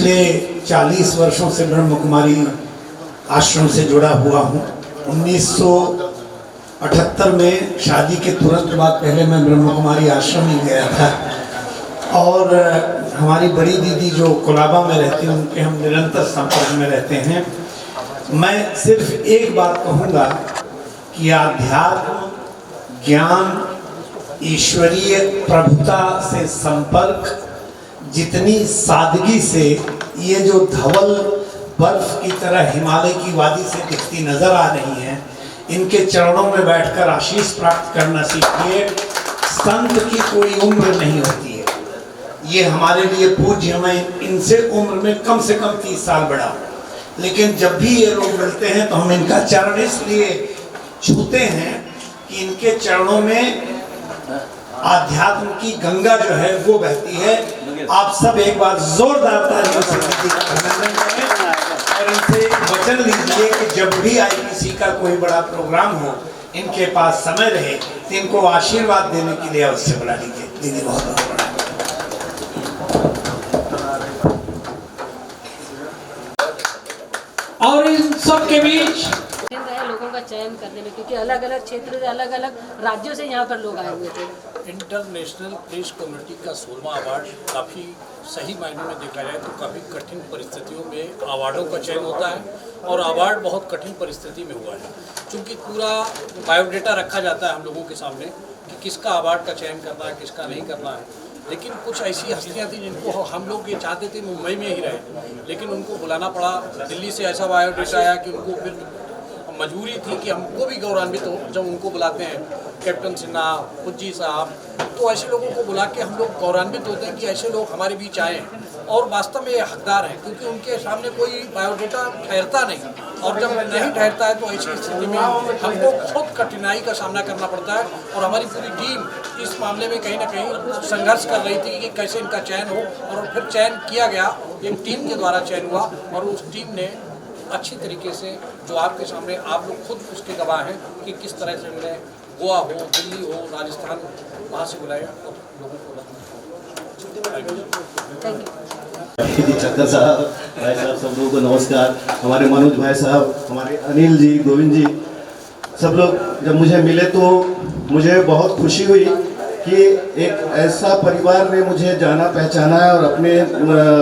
पिछले 40 वर्षों से ब्रह्म कुमारी आश्रम से जुड़ा हुआ हूँ। 1978 में शादी के तुरंत बाद पहले मैं ब्रह्म कुमारी आश्रम ही गया था, और हमारी बड़ी दीदी जो कोलाबा में रहती हैं उनके हम निरंतर संपर्क में रहते हैं। मैं सिर्फ एक बात कहूँगा कि आध्यात्म, ज्ञान, ईश्वरीय प्रभुता से संपर्क जितनी सादगी से ये जो धवल बर्फ की तरह हिमालय की वादी से दिखती नजर आ रही हैं, इनके चरणों में बैठकर आशीष प्राप्त करना सीखिए। संत की कोई उम्र नहीं होती है, ये हमारे लिए पूज्य। मैं इनसे उम्र में कम से कम 30 साल बड़ा हूँ, लेकिन जब भी ये लोग मिलते हैं तो हम इनका चरण इसलिए छूते हैं कि इनके चरणों में आध्यात्म की गंगा जो है वो बहती है। आप सब एक बार जोरदार तालियों से दीदी का अभिनंदन करें और इनसे वचन लीजिए कि जब भी आईपीसी का कोई बड़ा प्रोग्राम हो, इनके पास समय रहे तो इनको आशीर्वाद देने के लिए अवश्य बुला लीजिए। दीदी बहुत बहुत बड़ा। और इन सब के बीच लोगों का चयन करने में, क्योंकि अलग अलग क्षेत्र से अलग अलग राज्यों से यहाँ पर लोग आए हुए थे। इंटरनेशनल प्रेस कम्युनिटी का 16वां अवार्ड काफ़ी सही मायने में देखा जाए तो काफ़ी कठिन परिस्थितियों में अवार्डों का चयन होता है, और अवार्ड बहुत कठिन परिस्थिति में हुआ है, क्योंकि पूरा बायोडेटा रखा जाता है हम लोगों के सामने कि किसका अवार्ड का चयन करना है, किसका नहीं करना है। लेकिन कुछ ऐसी हस्तियां थी जिनको हम लोग ये चाहते थे मुंबई में ही रहे, लेकिन उनको बुलाना पड़ा। दिल्ली से ऐसा बायोडेटा आया कि उनको फिर मजबूरी थी कि हमको भी गौरवान्वित हो जब उनको बुलाते हैं, कैप्टन सिन्हा, फुज्जी साहब, तो ऐसे लोगों को बुला के हम लोग गौरवान्वित होते हैं कि ऐसे लोग हमारे बीच आए और वास्तव में ये हकदार हैं, क्योंकि उनके सामने कोई बायोडेटा ठहरता नहीं, और जब नहीं ठहरता है तो ऐसी स्थिति में हमको बहुत कठिनाई का सामना करना पड़ता है। और हमारी पूरी टीम इस मामले में कहीं ना कहीं संघर्ष कर रही थी कि कैसे इनका चयन हो, और फिर चयन किया गया, एक टीम के द्वारा चयन हुआ, और उस टीम ने अच्छी तरीके से, जो आपके सामने आप लोग खुद उसके गवाह हैं कि किस तरह से हमने गोवा हो, दिल्ली हो, राजस्थान, वहाँ से बुलाया और लोगों को चक्कर साहब, भाई साहब, सब लोगों को नमस्कार। हमारे मनोज भाई साहब, हमारे अनिल जी, गोविंद जी, सब लोग जब मुझे मिले तो मुझे बहुत खुशी हुई कि एक ऐसा परिवार ने मुझे जाना पहचाना है और अपने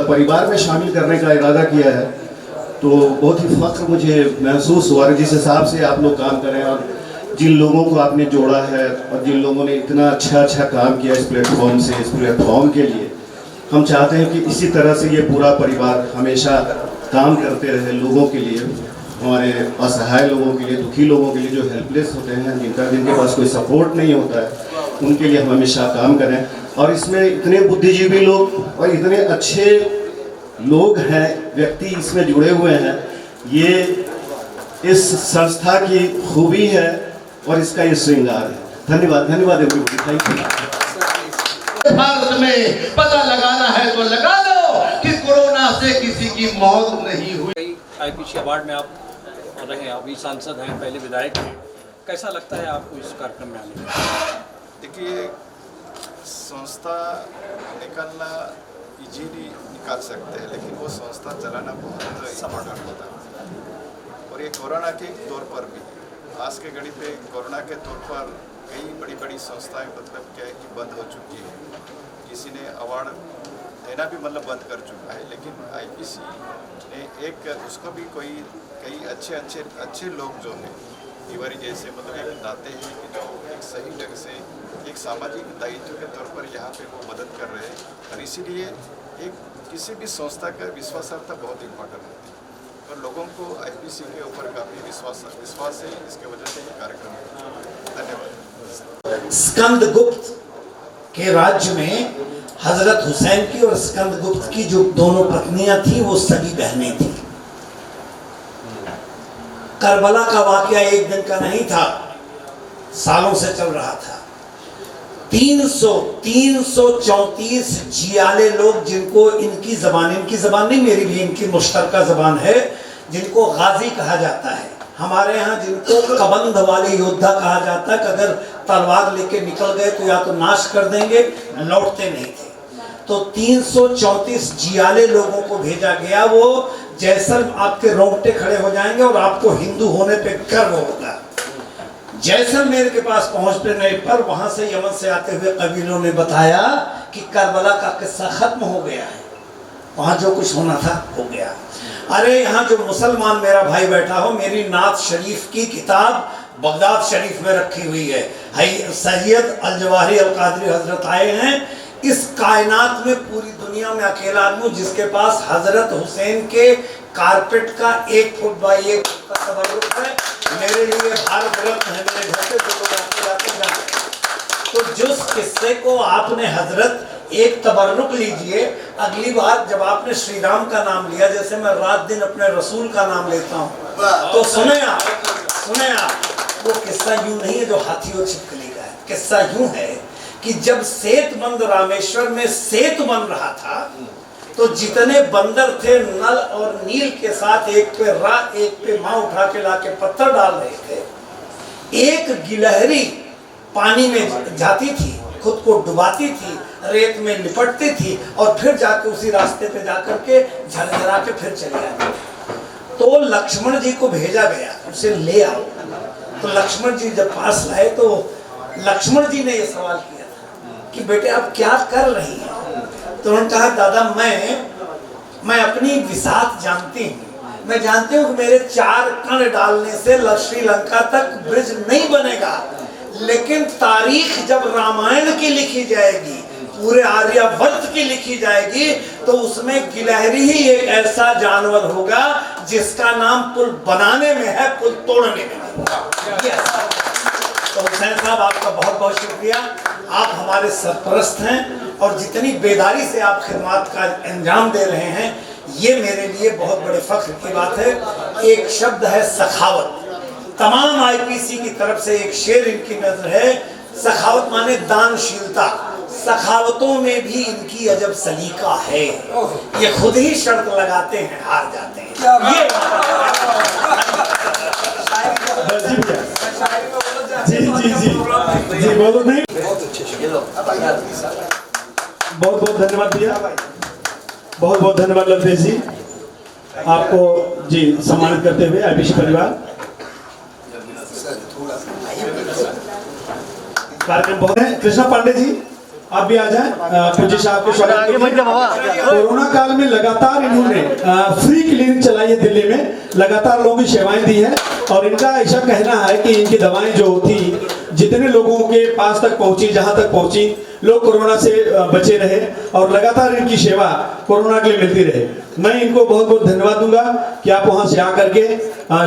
परिवार में शामिल करने का इरादा किया है, तो बहुत ही फख्र मुझे महसूस हुआ। जिस हिसाब से आप लोग काम करें और जिन लोगों को आपने जोड़ा है और जिन लोगों ने इतना अच्छा काम किया इस प्लेटफॉर्म से, इस प्लेटफॉर्म के लिए, हम चाहते हैं कि इसी तरह से ये पूरा परिवार हमेशा काम करते रहे लोगों के लिए, हमारे असहाय लोगों के लिए, दुखी लोगों के लिए, जो हेल्पलेस होते हैं, जिनके पास कोई सपोर्ट नहीं होता है, उनके लिए हम हमेशा काम करें। और इसमें इतने बुद्धिजीवी लोग और इतने अच्छे लोग हैं, व्यक्ति इसमें जुड़े हुए हैं, ये इस संस्था की खूबी है और इसका ये श्रृंगार है। धन्यवाद, धन्यवाद एवरीबॉडी, थैंक यू। भारत में पता लगाना है तो लगा लो कि कोरोना से किसी की मौत नहीं हुई। आईपीसी अवार्ड में आप रहे, अभी सांसद हैं, पहले विधायक हैं, कैसा लगता है आपको इस कार्यक्रम में आने में? देखिए, संस्था निकालना इजीली निकाल सकते हैं, लेकिन वो संस्था चलाना बहुत इम्पोर्टेंट होता है। और ये कोरोना के तौर पर भी, आज के घड़ी पे कोरोना के तौर पर कई बड़ी बड़ी संस्थाएं मतलब क्या है कि बंद हो चुकी है, किसी ने अवार्ड देना भी मतलब बंद कर चुका है। लेकिन आईपीसी ने एक उसको भी कई अच्छे लोग जो हैं तिवारी जैसे, मतलब एक नाते हैं कि जो एक सही ढंग से एक सामाजिक दायित्व के तौर पर यहाँ पे वो मदद कर रहे हैं। और इसीलिए एक किसी भी संस्था का विश्वासार्हता बहुत इम्पोर्टेंट होती है, और लोगों को आईपीसी के ऊपर काफ़ी विश्वास है, इसके वजह से ये कार्यक्रम है। धन्यवाद। स्कंदगुप्त के राज्य में हजरत हुसैन की और स्कंदगुप्त की जो दोनों पत्नियां थी वो सगी बहनें थी। करबला का वाकया एक दिन का नहीं था, सालों से चल रहा था। 334 जियाले लोग, जिनको इनकी जबान नहीं, मेरी भी इनकी मुश्तरका जबान है, जिनको गाजी कहा जाता है। हमारे यहाँ जिनको कबंध वाले योद्धा कहा जाता है कि अगर तलवार लेके निकल गए तो या तो नाश कर देंगे, लौटते नहीं थे। तो 334 जियाले लोगों को भेजा गया। वो जैसलमेर, आपके रोंगटे खड़े हो जाएंगे और आपको हिंदू होने पे गर्व होगा। जैसलमेर के पास पहुंचने पर वहां से यमन से आते हुए कबीलों ने बताया कि करबला का किस्सा खत्म हो गया है, वहां जो कुछ होना था हो गया। अरे यहाँ जो मुसलमान मेरा भाई बैठा हो, मेरी नात शरीफ की किताब बगदाद शरीफ में रखी हुई है। सैयद अल जवाहिरी अल कादरी हजरत आए हैं। इस कायनात में पूरी दुनिया में अकेला आदमी जिसके पास हजरत हुसैन के कारपेट का 1 फुट बाई 1 फुट का तबर्रुक है। मेरे लिए भारत रत्न है, मेरे घर से जो लोग आते जाते जाते। तो जिस किस्से को आपने हजरत एक तबर्रुक लीजिए, अगली बार जब आपने श्री राम का नाम लिया, जैसे मैं रात दिन अपने रसूल का नाम लेता हूँ, तो सुने आप वो किस्सा यूं नहीं है जो हाथी और छिपकली का है। किस्सा यूं है कि जब सेतुबंद रामेश्वर में सेतु बन रहा था, तो जितने बंदर थे नल और नील के साथ एक पे रा एक पे माँ उठा के लाके पत्थर डाल रहे थे। एक गिलहरी पानी में जाती थी, खुद को डुबाती थी, रेत में लिपटती थी और फिर जाके उसी रास्ते पे जाकर के झरझरा के फिर चली आती। तो लक्ष्मण जी को भेजा गया, उसे ले आओ। तो लक्ष्मण जी जब पास लाए तो लक्ष्मण जी ने ये सवाल किया था कि बेटे आप क्या कर रही हैं? तो उन्होंने कहा दादा मैं अपनी विसात जानती हूँ, मैं जानती हूँ कि मेरे 4 कण डालने से श्रीलंका तक ब्रिज नहीं बनेगा, लेकिन तारीख जब रामायण की लिखी जाएगी, पूरे आर्यावर्त की लिखी जाएगी, तो उसमें गिलहरी ही एक ऐसा जानवर होगा जिसका नाम पुल बनाने में है, पुल तोड़ने में नहीं। तो हुसैन साहब आपका बहुत बहुत शुक्रिया। आप हमारे सरपरस्त हैं और जितनी बेदारी से आप खिदमत का अंजाम दे रहे हैं, ये मेरे लिए बहुत बड़े फख्र की बात है। एक शब्द है सखावत। तमाम आईपीसी की तरफ से एक शेर इनकी नजर है, सखावत माने दानशीलता। सखावतों में भी इनकी अजब सलीका है, ये खुद ही शर्त लगाते हैं, हार जाते हैं। ये जी बोलो नहीं, बहुत बहुत धन्यवाद भैया, बहुत बहुत धन्यवाद लवतेश जी, आपको जी सम्मानित करते हुए आईपीसी परिवार कार्यक्रम बहुत है। कृष्णा पांडे जी आप भी आ जाएं, पूज्य साहब को स्वागत करते हैं। कोरोना काल में लगातार इन्होंने फ्री क्लिनिक चलाई है दिल्ली में, लगातार लोगों की सेवाएं दी है और इनका ऐसा कहना है कि इनकी दवाएं जो थी जितने लोगों के पास तक पहुंची, जहां तक पहुंची, लोग कोरोना से बचे रहे और लगातार इनकी सेवा कोरोना के लिए मिलती रहे। मैं इनको बहुत बहुत धन्यवाद दूंगा कि आप वहां से आकर के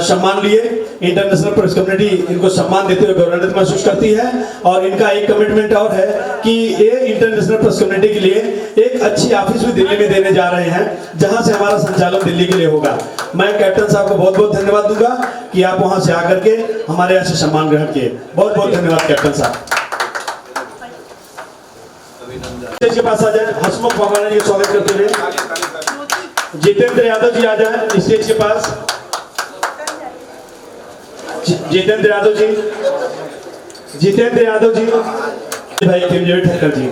सम्मान लिए। इंटरनेशनल प्रेस कम्युनिटी इनको सम्मान देते हुए गौरवान्वित महसूस करती है और इनका एक कमिटमेंट और है कि ये इंटरनेशनल प्रेस कम्युनिटी के लिए एक अच्छी ऑफिस भी दिल्ली में देने जा रहे हैं, जहां से हमारा संचालन दिल्ली के लिए होगा। मैं कैप्टन साहब को बहुत बहुत धन्यवाद दूंगा कि आप वहां से आकर के हमारे यहाँ से सम्मान ग्रहण किए। बहुत बहुत धन्यवाद कैप्टन साहब। स्टेज के पास आ जाए, हसमुख भगवान जी का स्वागत करते हुए जितेंद्र यादव जी आ जाए स्टेज के पास। जितेंद्र यादव जी, जितेंद्र यादव जी, भाई किमजोरी ठक्कर जी।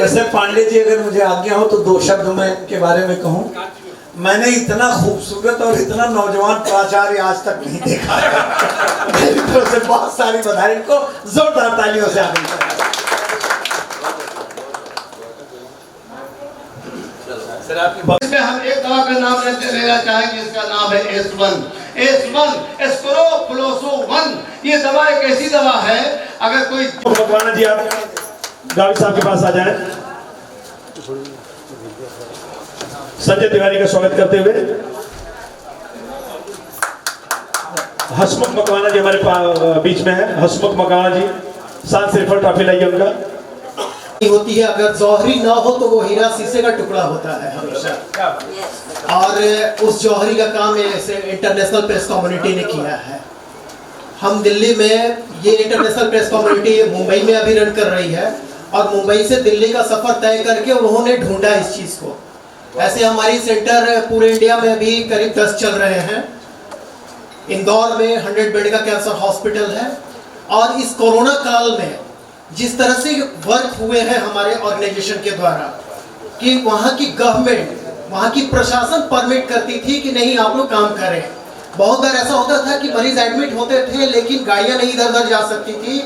वैसे पांडे जी अगर मुझे आज्ञा हो तो 2 शब्द मैं इनके बारे में कहूं। मैंने इतना खूबसूरत और इतना नौजवान प्राचार्य आज तक नहीं देखा है। मेरी तरफ से बहुत सारी बधाई, को जोरदार तालियों से आगे बढ़ाएं। इसमें हम एक दवा का नाम लेना चाहेंगे, इसका नाम है S1 एस्कोरोफ्लोसो-1। ये दवा एक ऐसी दवा है, अगर कोई भगवान जी आप गावी साहब के पास आ जाएं। संजय तिवारी का स्वागत करते हुए हसमुख मकवाना जी हमारे बीच में है। हसमुख मकवाना जी, साथ सिर्फ ट्रॉफी लाइए उनका। होती है, अगर जौहरी ना हो तो वो हीरा शीशे का टुकड़ा होता है हमेशा, और उस जौहरी का काम ऐसे इंटरनेशनल प्रेस कम्युनिटी ने किया है। हम दिल्ली में ये इंटरनेशनल प्रेस कम्युनिटी मुंबई में अभी रन कर रही है और मुंबई से दिल्ली का सफर तय करके उन्होंने ढूंढा इस चीज को। ऐसे हमारी सेंटर पूरे इंडिया में अभी करीब 10 चल रहे हैं। इंदौर में 100 बेड का कैंसर हॉस्पिटल है और इस कोरोना काल में जिस तरह से वर्क हुए हैं हमारे ऑर्गेनाइजेशन के द्वारा, कि वहाँ की गवर्नमेंट, वहाँ की प्रशासन परमिट करती थी कि नहीं आप लोग काम करें। बहुत बार ऐसा होता था कि मरीज एडमिट होते थे लेकिन गाड़ियाँ नहीं इधर उधर जा सकती थी,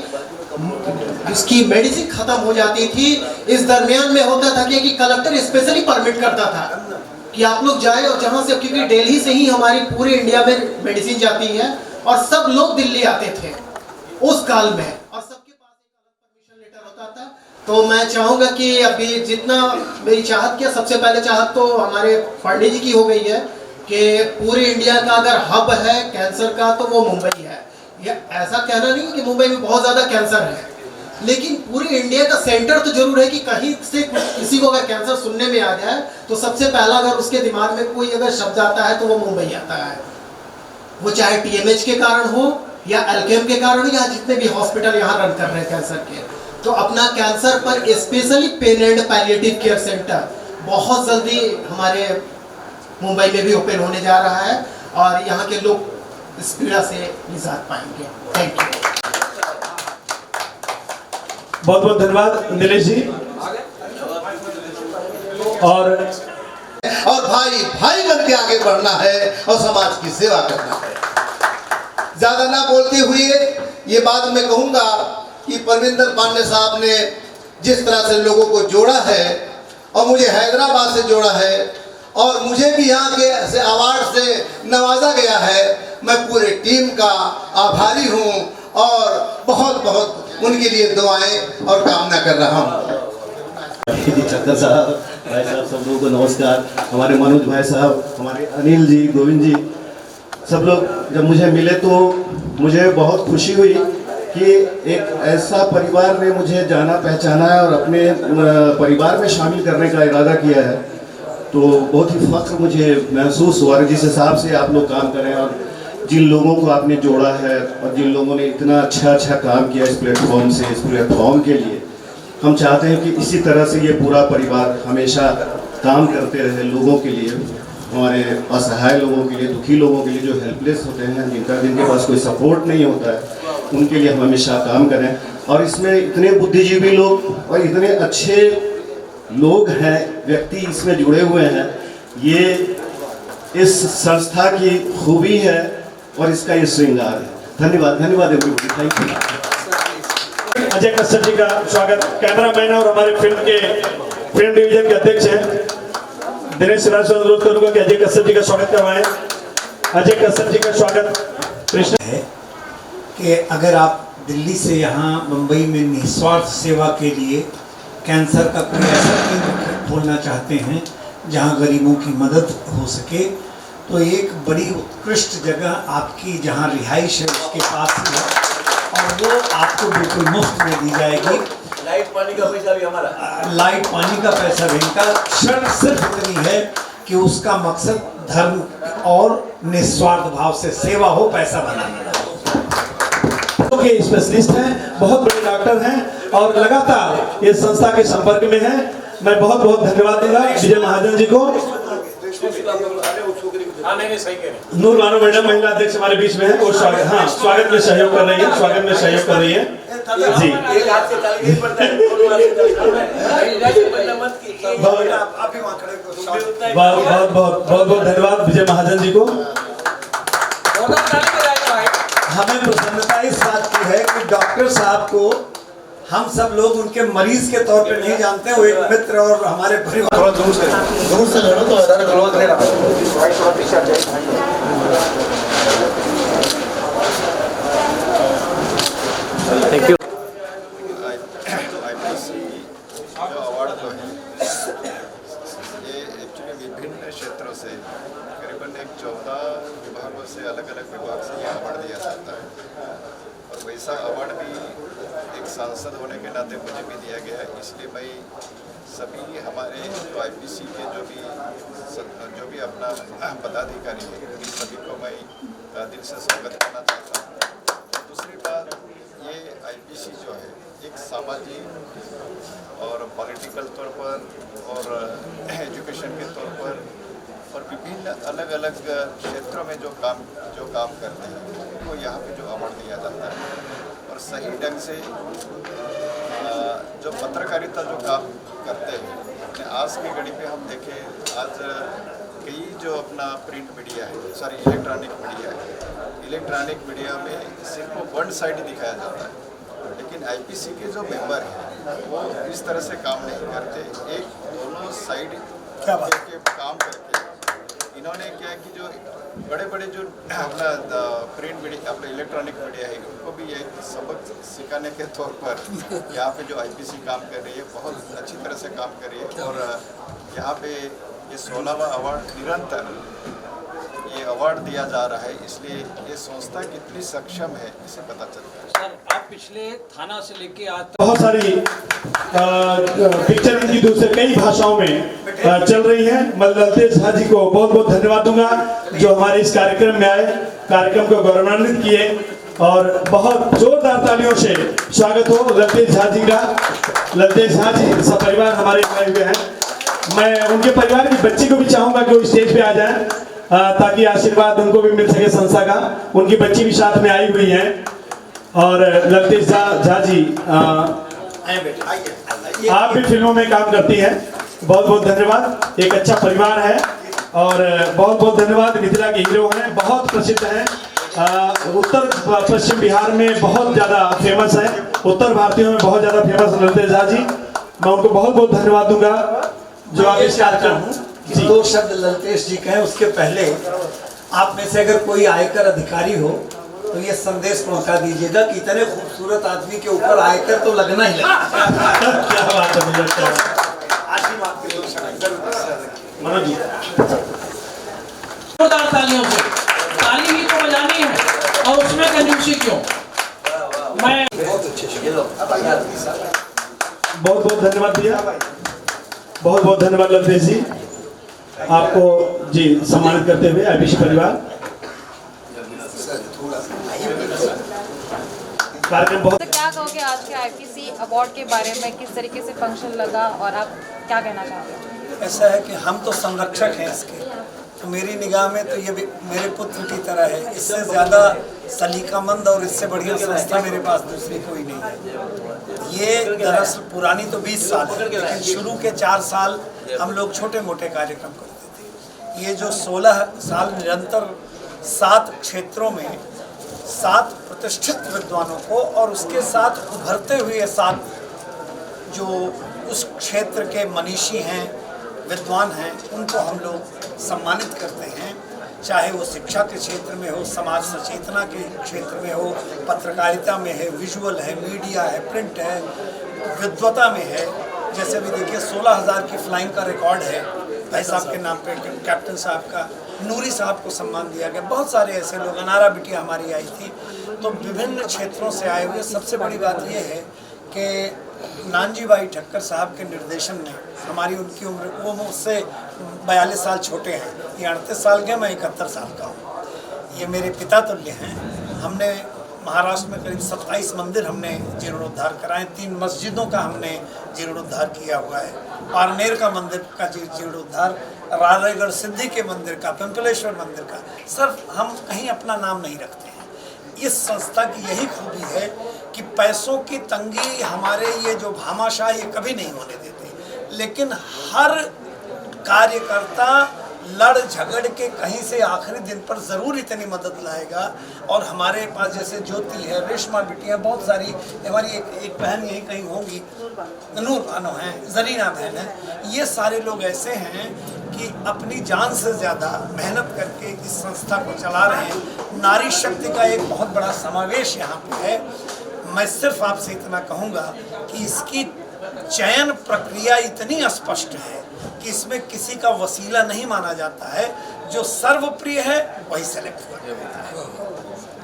उसकी मेडिसिन खत्म हो जाती थी। इस दरमियान में होता था कि कलेक्टर स्पेशली परमिट करता था कि आप लोग जाए, और जहाँ से, क्योंकि दिल्ली से ही हमारी पूरे इंडिया में मेडिसिन जाती है और सब लोग दिल्ली आते थे उस काल में, और सबके पास एक अलग परमिशन लेटर होता था। तो मैं चाहूँगा कि अभी जितना मेरी चाहत क्या, सबसे पहले चाहत तो हमारे पांडे जी की हो गई है कि पूरे इंडिया का अगर हब है कैंसर का तो वो मुंबई है। या ऐसा कहना नहीं कि मुंबई में बहुत ज़्यादा कैंसर है, लेकिन पूरे इंडिया का सेंटर तो जरूर है कि कहीं से किसी को अगर कैंसर सुनने में आ जाए तो सबसे पहला अगर उसके दिमाग में कोई अगर शब्द आता है तो वो मुंबई आता है। वो चाहे टीएमएच के कारण हो या एलकेएम के कारण, या जितने भी हॉस्पिटल यहाँ रन कर रहे हैं कैंसर के। तो अपना कैंसर पर specially pain and palliative care centre बहुत जल्दी हमारे मुंबई में भी ओपन होने जा रहा है, और यहाँ के लोग इस पीड़ा से निजात पाएंगे। Thank you. बहुत बहुत धन्यवाद नीलेश जी। और भाई भाई बन के आगे बढ़ना है और समाज की सेवा करना है। ज्यादा ना बोलते हुए ये बात मैं कहूंगा कि परविंदर पांडे साहब ने जिस तरह से लोगों को जोड़ा है और मुझे हैदराबाद से जोड़ा है और मुझे भी यहाँ के से अवार्ड से नवाजा गया है, मैं पूरे टीम का आभारी हूँ और बहुत बहुत उनके लिए दुआएं और कामना कर रहा हूँ। जी चक्कर साहब, भाई साहब, सब लोगों को नमस्कार। हमारे मनोज भाई साहब, हमारे अनिल जी, गोविंद जी, सब लोग जब मुझे मिले तो मुझे बहुत खुशी हुई कि एक ऐसा परिवार ने मुझे जाना पहचाना है और अपने परिवार में शामिल करने का इरादा किया है। तो बहुत ही फख्र मुझे महसूस हुआ जिस हिसाब से आप लोग काम करें और जिन लोगों को आपने जोड़ा है और जिन लोगों ने इतना अच्छा काम किया इस प्लेटफॉर्म से, इस प्लेटफॉर्म के लिए। हम चाहते हैं कि इसी तरह से ये पूरा परिवार हमेशा काम करते रहे लोगों के लिए, हमारे असहाय लोगों के लिए, दुखी लोगों के लिए, जो हेल्पलेस होते हैं, जिनके पास कोई सपोर्ट नहीं होता है, उनके लिए हम हमेशा काम करें। और इसमें इतने बुद्धिजीवी लोग और इतने अच्छे लोग हैं, व्यक्ति इसमें जुड़े हुए हैं, ये इस संस्था की खूबी है और इसका ये श्रृंगार है। धन्यवाद, धन्यवाद everybody, thank you. Ajay Kashyap ji का स्वागत, कैमरामैन और हमारे फिल्म डिवीजन के अध्यक्ष हैं दिनेश सिन्हा से अनुरोध करूंगा कि अजय कश्यप जी का स्वागत करवाएं। अजय कश्यप जी का स्वागत। कृष्ण है कि अगर आप दिल्ली से यहाँ मुंबई में निस्वार्थ सेवा के लिए कैंसर का कोई ऐसा केंद्र खोलना चाहते हैं जहाँ गरीबों की मदद हो सके, तो एक बड़ी उत्कृष्ट जगह आपकी जहाँ रिहाइश है उसके पास ही है और वो आपको बिल्कुल मुफ्त में दी जाएगी। लाइट पानी का पैसा भी हमारा, लाइट पानी का पैसा भी इनका। शर्त सिर्फ इतनी है कि उसका मकसद धर्म और निस्वार्थ भाव से सेवा हो, पैसा बनाना हो। के स्पेशलिस्ट हैं, बहुत बड़े डॉक्टर हैं और लगातार इस संस्था के संपर्क में हैं। मैं बहुत बहुत धन्यवाद दूंगा विजय महाजन जी को। नूर बानो मैडम महिला अध्यक्ष हमारे बीच में है, वो स्वागत में सहयोग कर रही है, स्वागत में सहयोग कर रही है जी। बहुत बहुत धन्यवाद विजय महाजन जी को। हमें प्रसन्नता इस बात की है कि डॉक्टर साहब को हम सब लोग उनके मरीज के तौर पे नहीं जानते, वो एक मित्र और हमारे परिवार। थोड़ा दूर से लड़ो तो थैंक यू। आईपीसी जो अवार्ड जो है ये एक्चुअली विभिन्न क्षेत्रों से करीबन 14 विभागों से, अलग अलग विभाग से ये अवार्ड दिया जाता है और वैसा अवार्ड भी एक सांसद होने के नाते मुझे भी दिया गया है। इसलिए मैं सभी हमारे जो आईपीसी के जो भी अपना पदाधिकारी है सभी को मैं दिल से स्वागत करना चाहता हूँ। दूसरी बात, ये आईपीसी जो है एक सामाजिक और पॉलिटिकल तौर पर और एजुकेशन के तौर पर और विभिन्न अलग अलग क्षेत्रों में जो काम करते हैं उनको यहाँ पे जो अवार्ड दिया जाता है और सही ढंग से जो पत्रकारिता जो काम करते हैं अपने आज की घड़ी पे हम देखें, आज कई जो अपना प्रिंट मीडिया है, सॉरी इलेक्ट्रॉनिक मीडिया है, इलेक्ट्रॉनिक मीडिया में सिर्फ वन साइड दिखाया जाता है, लेकिन आईपीसी के जो मेंबर हैं वो इस तरह से काम नहीं करते। एक दोनों साइड के काम करके इन्होंने क्या है कि जो बड़े बड़े जो अपना प्रिंट मीडिया, अपना इलेक्ट्रॉनिक मीडिया है, उनको भी ये सबक सिखाने के तौर पर यहाँ पे जो आईपीसी काम कर रही है बहुत अच्छी तरह से काम कर रही है। और यहाँ पे ये 16वां अवार्ड निरंतर ये अवार्ड दिया जा रहा है, इसलिए ये संस्था कितनी सक्षम है इसे पता चलता है। सर, आप पिछले थाना से लेके आज तक बहुत सारी पिक्चर इनकी दूसरे कई भाषाओं में चल रही है। मैं ललतेज झा जी को बहुत बहुत धन्यवाद दूंगा जो हमारे इस कार्यक्रम में आए, कार्यक्रम को गौरवान्वित किए, और बहुत जोरदार तालियों से स्वागत हो ललतेज झा जी का। ललतेज झा जी सब परिवार हमारे आए हुए हैं। मैं उनके परिवार की बच्ची को भी चाहूंगा कि वो स्टेज पे आ जाए ताकि आशीर्वाद उनको भी मिल सके संस्था का। उनकी बच्ची भी साथ में आई हुई है। और ललतेज झा जी आप भी फिल्मों में काम करती हैं, बहुत बहुत धन्यवाद। एक अच्छा परिवार है और बहुत बहुत धन्यवाद। मिथिला के हीरो हैं, बहुत प्रसिद्ध हैं, उत्तर पश्चिम बिहार में बहुत ज़्यादा फेमस है, उत्तर भारतीयों में बहुत ज़्यादा फेमस ललतेज झा जी। मैं उनको बहुत बहुत धन्यवाद दूंगा जो आप इस कार्यक्रम जी। दो शब्द ललतेज जी कहें, उसके पहले आप में से अगर कोई आयकर अधिकारी हो तो ये संदेश पहुंचा दीजिएगा कि इतने खूबसूरत आदमी के ऊपर आयकर तो लगना ही लगता। क्या बात है, मुझे अच्छा मनोज जी जोरदार तालियों से, ताली भी तो बजानी है और उसमें कंजूसी क्यों। मैं बहुत बहुत धन्यवाद भैया, बहुत बहुत धन्यवाद ललतेज जी, आपको जी सम्मानित करते हुए आईपीसी परिवार। कार्यक्रम बहुत। तो क्या कहोगे आज के आईपीसी अवार्ड के बारे में, किस तरीके से फंक्शन लगा और आप क्या कहना चाहोगे? ऐसा है कि हम तो संरक्षक हैं इसके, तो मेरी निगाह में तो ये मेरे पुत्र की तरह है। इससे ज़्यादा सलीकामंद और इससे बढ़िया संस्था मेरे पास दूसरी कोई नहीं है। ये दरअसल पुरानी तो 20 साल है, लेकिन शुरू के 4 साल हम लोग छोटे मोटे कार्यक्रम करते थे। ये जो 16 साल निरंतर 7 क्षेत्रों में 7 प्रतिष्ठित विद्वानों को और उसके साथ उभरते हुए 7 जो उस क्षेत्र के मनीषी हैं, विद्वान हैं, उनको हम लोग सम्मानित करते हैं। चाहे वो शिक्षा के क्षेत्र में हो, समाज सचेतना के क्षेत्र में हो, पत्रकारिता में है, विजुअल है, मीडिया है, प्रिंट है, विद्वता में है। जैसे अभी देखिए 16,000 की फ्लाइंग का रिकॉर्ड है भाई साहब के नाम पे, कैप्टन साहब का। नूरी साहब को सम्मान दिया गया। बहुत सारे ऐसे लोग, अनारा बिटिया हमारी आई थी। तो विभिन्न क्षेत्रों से आए हुए। सबसे बड़ी बात यह है कि नानजी भाई ठक्कर साहब के निर्देशन में, हमारी उनकी उम्र, वो मुझसे 42 साल छोटे हैं, ये 38 साल के, मैं 71 साल का हूँ। ये मेरे पिता तुल्य हैं। हमने महाराष्ट्र में करीब 27 मंदिर हमने जीर्णोद्धार कराए, 3 मस्जिदों का हमने जीर्णोद्धार किया हुआ है, पारनेर का मंदिर का जीर्णोद्धार, रायगढ़ सिद्धि के मंदिर का, पिंपलेश्वर मंदिर का। सिर्फ हम कहीं अपना नाम नहीं रखते हैं। इस संस्था की यही खूबी है कि पैसों की तंगी, हमारे ये जो भामाशाह, ये कभी नहीं होने देते। लेकिन हर कार्यकर्ता लड़ झगड़ के कहीं से आखिरी दिन पर ज़रूर इतनी मदद लाएगा। और हमारे पास जैसे ज्योति है, रेशमा बिटियाँ, बहुत सारी हमारी एक बहन यहीं कहीं होंगी, नूर बानो हैं, जरीना बहन है। ये सारे लोग ऐसे हैं कि अपनी जान से ज़्यादा मेहनत करके इस संस्था को चला रहे हैं। नारी शक्ति का एक बहुत बड़ा समावेश यहाँ पे है। मैं सिर्फ आपसे इतना कहूँगा कि इसकी चयन प्रक्रिया इतनी स्पष्ट है कि इसमें किसी का वसीला नहीं माना जाता है। जो सर्वप्रिय है वही सेलेक्ट हुआ।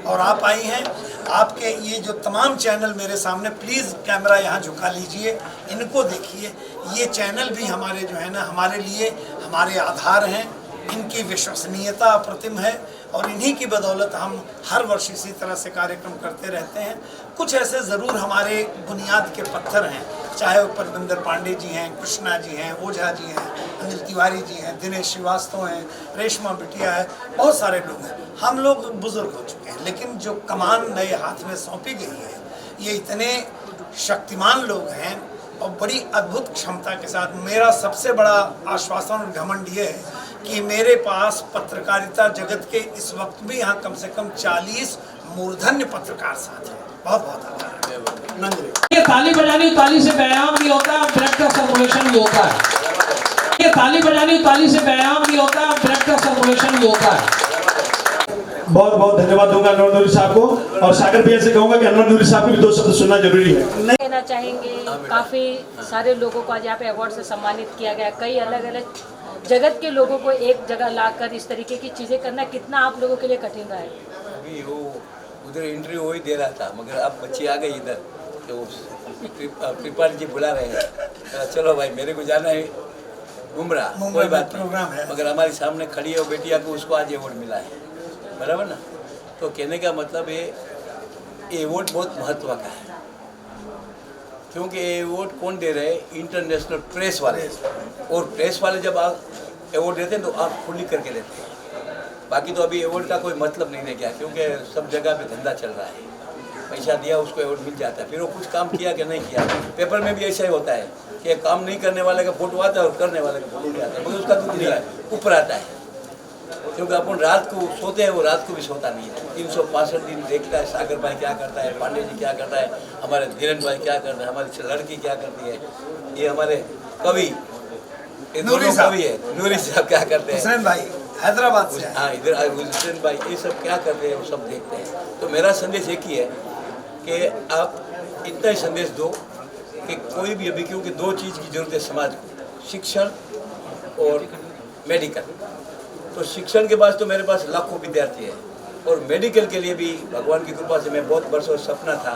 और आप आई हैं, आपके ये जो तमाम चैनल मेरे सामने, प्लीज़ कैमरा यहाँ झुका लीजिए, इनको देखिए। ये चैनल भी हमारे जो है ना, हमारे लिए हमारे आधार हैं। इनकी विश्वसनीयता अप्रतिम है और इन्हीं की बदौलत हम हर वर्ष इसी तरह से कार्यक्रम करते रहते हैं। कुछ ऐसे ज़रूर हमारे बुनियाद के पत्थर हैं, चाहे वो परविंदर पांडे जी हैं, कृष्णा जी हैं, ओझा जी हैं, अनिल तिवारी जी हैं, दिनेश श्रीवास्तव हैं, रेशमा बिटिया है, बहुत सारे लोग हैं। हम लोग बुज़ुर्ग हो चुके हैं, लेकिन जो कमान नए हाथ में सौंपी गई है, ये इतने शक्तिमान लोग हैं और बड़ी अद्भुत क्षमता के साथ। मेरा सबसे बड़ा आश्वासन और घमंड ये है कि मेरे पास पत्रकारिता जगत के इस वक्त भी यहाँ कम से कम 40 मूर्धन्य पत्रकार साथ हैं। बहुत बहुत आभार। नंदरे ये ताली बजानी, ताली से व्यायाम भी होता है, ब्लड का सर्कुलेशन भी होता है। ये ताली बजानी, ताली से व्यायाम भी होता है, ब्लड का सर्कुलेशन भी होता है। बहुत बहुत धन्यवाद दूंगा अनवर नूरी साहब को, और सागर भैया से कहूंगा कि अनवर नूरी साहब के भी 2 शब्द सुनना जरूरी है। कहना चाहेंगे, काफ़ी सारे लोगों को आज यहाँ पे अवार्ड से सम्मानित किया गया। कई अलग अलग जगत के लोगों को एक जगह लाकर इस तरीके की चीज़ें करना कितना आप लोगों के लिए कठिन रहा है? अभी वो उधर इंटरव्यू हो ही दे रहा था, मगर अब बच्ची आ गई इधर, तो त्रिपाठी जी बुला रहे हैं। चलो भाई, मेरे को जाना है गुमरा, कोई बात नहीं, मगर हमारे सामने खड़ी है वो बेटिया को, उसको आज अवार्ड मिला है, बराबर ना। तो कहने का मतलब है ये अवार्ड बहुत महत्व का है, क्योंकि ये अवार्ड कौन दे रहे हैं? इंटरनेशनल प्रेस वाले। और प्रेस वाले जब आप अवार्ड देते हैं तो आप खुली करके देते हैं। बाकी तो अभी अवार्ड का कोई मतलब नहीं रह गया, क्योंकि सब जगह पे धंधा चल रहा है। पैसा दिया उसको अवार्ड मिल जाता है, फिर वो कुछ काम किया कि नहीं किया। पेपर में भी ऐसा ही होता है कि काम नहीं करने वाले का फोटो आता है और करने वाले का फोटो नहीं आता है, मगर उसका कुछ नहीं है, ऊपर आता है। क्योंकि अपन रात को सोते हैं, वो रात को भी सोता नहीं है। 365 दिन देखता है सागर भाई क्या करता है, पांडे जी क्या करता है, हमारे धीरेन्द्र भाई क्या करते हैं, हमारी लड़की क्या करती है, ये हमारे कवि, ये दोनों कवि है, नूरी साहब क्या करते हैं, हुसैन भाई हैदराबाद से, हाँ इधर हुसैन भाई, ये सब क्या करते हैं वो सब देखते हैं। तो मेरा संदेश एक ही है कि आप इतना ही संदेश दो कि कोई भी अभी, क्योंकि 2 चीज़ की जरूरत है समाज को, शिक्षण और मेडिकल। तो शिक्षण के पास तो मेरे पास लाखों विद्यार्थी है, और मेडिकल के लिए भी भगवान की कृपा से मैं बहुत वर्षों सपना था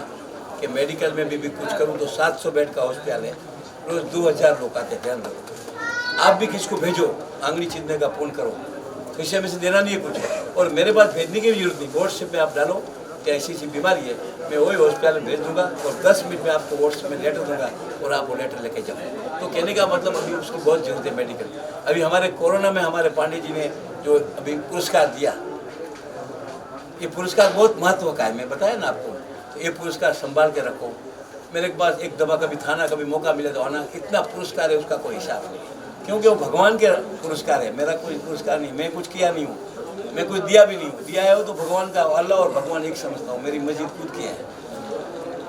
कि मेडिकल में भी कुछ करूं। तो 700 बेड का हॉस्पिटल है, रोज़ 2000 लोग आते हैं। ध्यान रखो, आप भी किसको भेजो, आंगली चिन्हने का फ़ोन करो, पैसे में से देना नहीं है कुछ, और मेरे पास भेजने की भी जरूरत नहीं। व्हाट्सएप में आप डालो कि ऐसी ऐसी बीमारी है, मैं वही हॉस्पिटल में भेज दूंगा, और 10 मिनट में आपको व्हाट्सएप में लेटर दूंगा, और आप वो लेटर लेके जाओ। तो कहने का मतलब अभी उसकी बहुत जरूरत है मेडिकल। अभी हमारे कोरोना में हमारे पांडे जी ने जो अभी पुरस्कार दिया, ये पुरस्कार बहुत महत्व का है, मैं बताया ना आपको। तो ये पुरस्कार संभाल के रखो। मेरे पास एक दफ़ा कभी थाना कभी मौका मिले तो आना, इतना पुरस्कार है उसका कोई हिसाब नहीं, क्योंकि वो भगवान के पुरस्कार है, मेरा कोई पुरस्कार नहीं, मैं कुछ किया नहीं हूँ, मैं कुछ दिया भी नहीं हूँ। दिया है वो तो भगवान का, अल्लाह और भगवान एक समझता हूँ। मेरी मस्जिद खुद की है,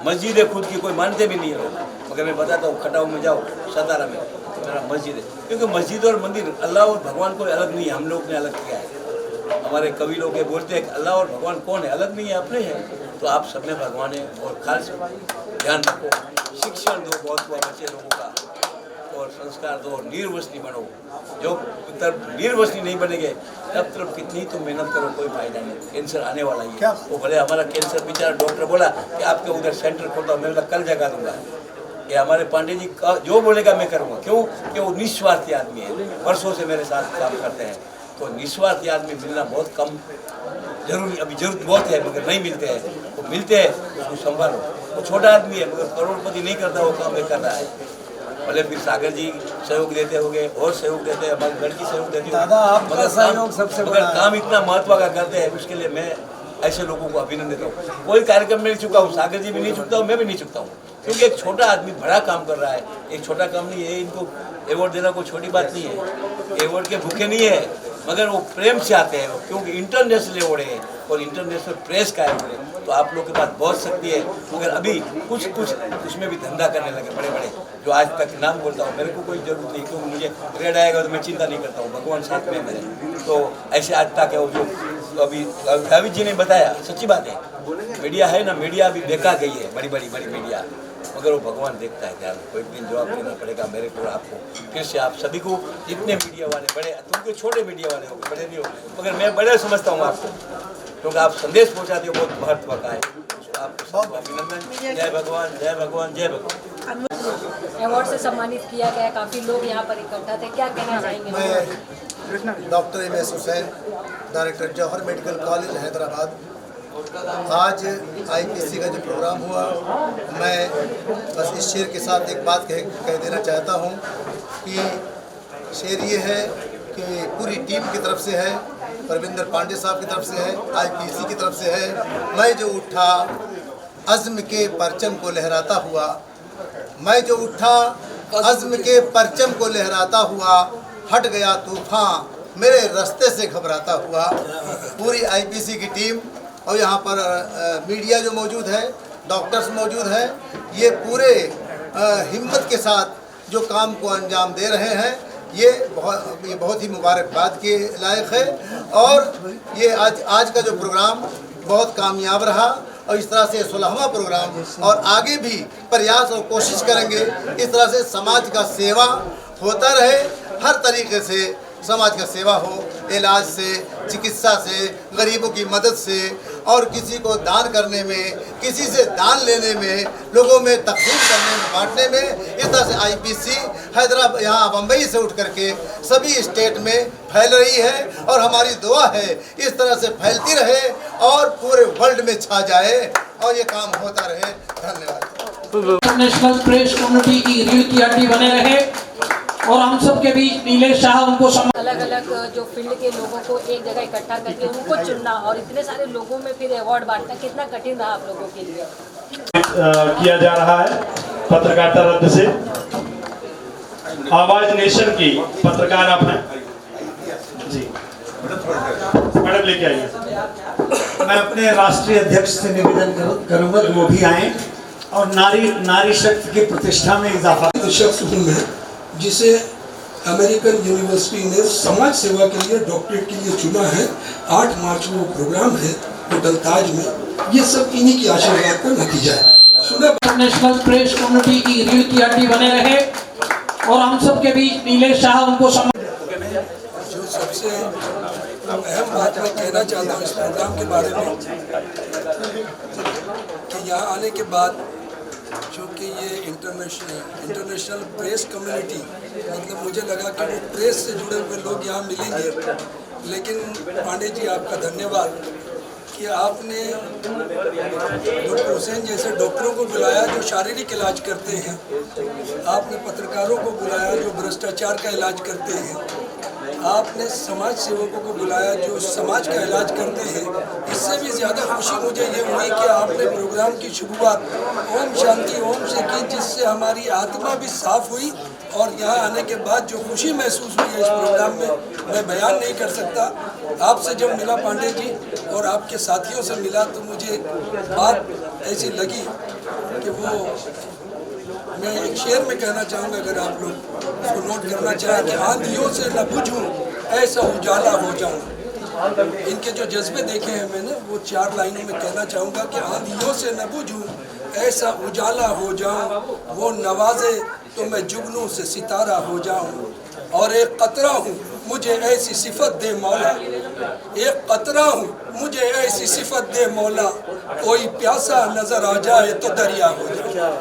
मस्जिद है खुद की, कोई मानते भी नहीं है लोग, मगर मैं बताता हूँ, खटाऊ में जाओ सतारा में तो मेरा मस्जिद है, क्योंकि मस्जिद और मंदिर, अल्लाह और भगवान कोई अलग नहीं है, हम लोग ने अलग किया है। हमारे कवि लोग ये बोलते हैं कि अल्लाह और भगवान कौन है, अलग नहीं है, अपने हैं। तो आप सब में भगवान है, और खास ध्यान रखो, शिक्षण दो बहुत हुआ बच्चे लोगों का, और संस्कार दो, निर्वसनी बनो। जो तरफ निर्वसनी नहीं बनेंगे तब तरफ कितनी तो मेहनत करो, कोई फायदा नहीं, कैंसर आने वाला ही है। वो भले हमारा कैंसर बेचारा डॉक्टर बोला कि आपके उधर सेंटर खोलता हूँ, मैं बोला कल जगा दूंगा। ये हमारे पांडे जी का जो बोलेगा मैं करूँगा, क्यों कि वो निस्वार्थी आदमी है, वर्षों से मेरे साथ काम करते हैं। तो निस्वार्थी आदमी मिलना बहुत कम जरूरी, अभी जरूरत बहुत है, मगर नहीं मिलते हैं। वो मिलते हैं उसको संभालो। वो छोटा आदमी है, मगर करोड़पति नहीं करता वो काम, कर रहा है। भले फिर सागर जी सहयोग देते होंगे, और सहयोग देते हैं, हमारी लड़की सहयोग देती है, मगर काम इतना महत्व का करते हैं, उसके लिए मैं ऐसे लोगों को अभिनंदन देता हूँ। कोई कार्यक्रम में नहीं चुका हूँ, सागर जी भी नहीं चुकता हूँ, मैं भी नहीं चुकता हूँ, क्योंकि एक छोटा आदमी बड़ा काम कर रहा है। एक छोटा काम नहीं है, इनको अवार्ड देना कोई छोटी बात नहीं है। अवार्ड के भूखे नहीं है, मगर वो प्रेम से आते हैं, क्योंकि इंटरनेशनल अवार्ड है और इंटरनेशनल प्रेस का अवार्ड है। तो आप लोग के पास बहुत शक्ति है, मगर अभी कुछ उसमें भी धंधा करने लगे बड़े बड़े, जो आज तक नाम बोलता हूँ, मेरे को कोई जरूरत नहीं, क्योंकि मुझे रेड आएगा तो मैं चिंता नहीं करता हूँ, भगवान साथ में मेरे। तो ऐसे आज तक है वो जो अभी दाविद जी ने बताया, सच्ची बात है, मीडिया है ना, मीडिया अभी देखा गई है, बड़ी मीडिया, मगर वो भगवान देखता है। ध्यान को एक दिन जवाब देना पड़ेगा मेरे को, आपको, फिर से आप सभी को, जितने मीडिया वाले बड़े, तुम कोई छोटे मीडिया वाले हो, बड़े नहीं हो, मगर मैं बड़े समझता हूँ आपको, क्योंकि आप संदेश पहुँचाते हो, बहुत महत्व का है। आपको बहुत अभिनंदन। जय भगवान, जय भगवान, जय भगवान। अवार्ड से सम्मानित किया गया, काफ़ी लोग यहाँ पर इकट्ठा थे, क्या कहना चाहेंगे? मैं डॉक्टर एम.एस. हुसैन, डायरेक्टर जौहर मेडिकल कॉलेज हैदराबाद। आज आईपीसी का जो प्रोग्राम हुआ, मैं बस इस शेर के साथ एक बात कह देना चाहता हूँ कि शेर ये है कि पूरी टीम की तरफ से है, परविंदर पांडे साहब की तरफ से है, आईपीसी की तरफ से है। मैं जो उठा अज़्म के परचम को लहराता हुआ, मैं जो उठा अज़्म के परचम को लहराता हुआ, हट गया तूफान मेरे रास्ते से घबराता हुआ। पूरी आईपीसी की टीम और यहाँ पर मीडिया जो मौजूद है, डॉक्टर्स मौजूद है, ये पूरे हिम्मत के साथ जो काम को अंजाम दे रहे हैं, ये बहुत ही मुबारकबाद के लायक है। और ये आज का जो प्रोग्राम बहुत कामयाब रहा और इस तरह से 16वां प्रोग्राम और आगे भी प्रयास और कोशिश करेंगे इस तरह से समाज का सेवा होता रहे, हर तरीके से समाज का सेवा हो, इलाज से, चिकित्सा से, गरीबों की मदद से और किसी को दान करने में, किसी से दान लेने में, लोगों में तकसीम करने में, बांटने में। इस तरह से आईपीसी हैदराबाद यहाँ बम्बई से उठ करके सभी स्टेट में फैल रही है और हमारी दुआ है इस तरह से फैलती रहे और पूरे वर्ल्ड में छा जाए और ये काम होता रहे। धन्यवाद। नेशनल प्रेस कम्युनिटी की रीढ़ की हड्डी बने रहे और हम सब के बीच नीलेश शाह उनको अलग अलग जो फील्ड के लोगों को एक जगह इकट्ठा करके उनको चुनना और इतने सारे लोगों में फिर अवार्ड बांटना कितना कठिन रहा आप लोगों के लिए? किया जा रहा है पत्रकारिता रत्न से। आवाज नेशन की पत्रकार आप हैं जी, मैडम लेके आइए। मैं अपने राष्ट्रीय अध्यक्ष से निवेदन करूंगा कि वो भी आए और नारी शक्ति की प्रतिष्ठा में इजाफा। शख्स हूँ मैं जिसे अमेरिकन यूनिवर्सिटी ने समाज सेवा के लिए डॉक्टरेट के लिए चुना है। 8 मार्च को प्रोग्राम है होटल ताज में। ये सब इन्हीं की आशीर्वाद का नतीजा है। नेशनल प्रेस कम्युनिटी की रीढ़ की हड्डी बने रहे और हम सब के बीच नीलेश शाह उनको जो सबसे अहम बात मैं कहना चाहता हूँ इस प्रोग्राम के बारे में कि यहाँ आने के बाद चूँकि ये इंटरनेशनल प्रेस कम्युनिटी, मतलब मुझे लगा कि वो प्रेस से जुड़े हुए लोग यहाँ मिलेंगे, लेकिन पांडे जी आपका धन्यवाद कि आपने डॉक्टर हुसैन जैसे डॉक्टरों को बुलाया जो शारीरिक इलाज करते हैं, आपने पत्रकारों को बुलाया जो भ्रष्टाचार का इलाज करते हैं, आपने समाज सेवकों को बुलाया जो समाज का इलाज करते हैं। इससे भी ज़्यादा खुशी मुझे ये हुई कि आपने प्रोग्राम की शुरुआत ओम शांति ओम से की, जिससे हमारी आत्मा भी साफ हुई और यहाँ आने के बाद जो खुशी महसूस हुई है इस प्रोग्राम में मैं बयान नहीं कर सकता। आपसे जब मिला पांडे जी और आपके साथियों से मिला तो मुझे बात ऐसी लगी कि वो मैं एक शेर में कहना चाहूँगा, अगर आप लोग उसको नोट करना चाहें कि आंधियों से न बुझूं ऐसा उजाला हो जाऊँ। इनके जो जज्बे देखे हैं मैंने वो 4 लाइनों में कहना चाहूँगा कि आंधियों से न बुझूं ऐसा उजाला हो जाऊँ, वो नवाजे तो मैं जुगनू से सितारा हो जाऊँ। और एक कतरा हूँ मुझे ऐसी सिफत दे मौला, एक कतरा हूँ मुझे ऐसी सिफत दे मौला, कोई प्यासा नजर आ जाए तो दरिया हो जाए।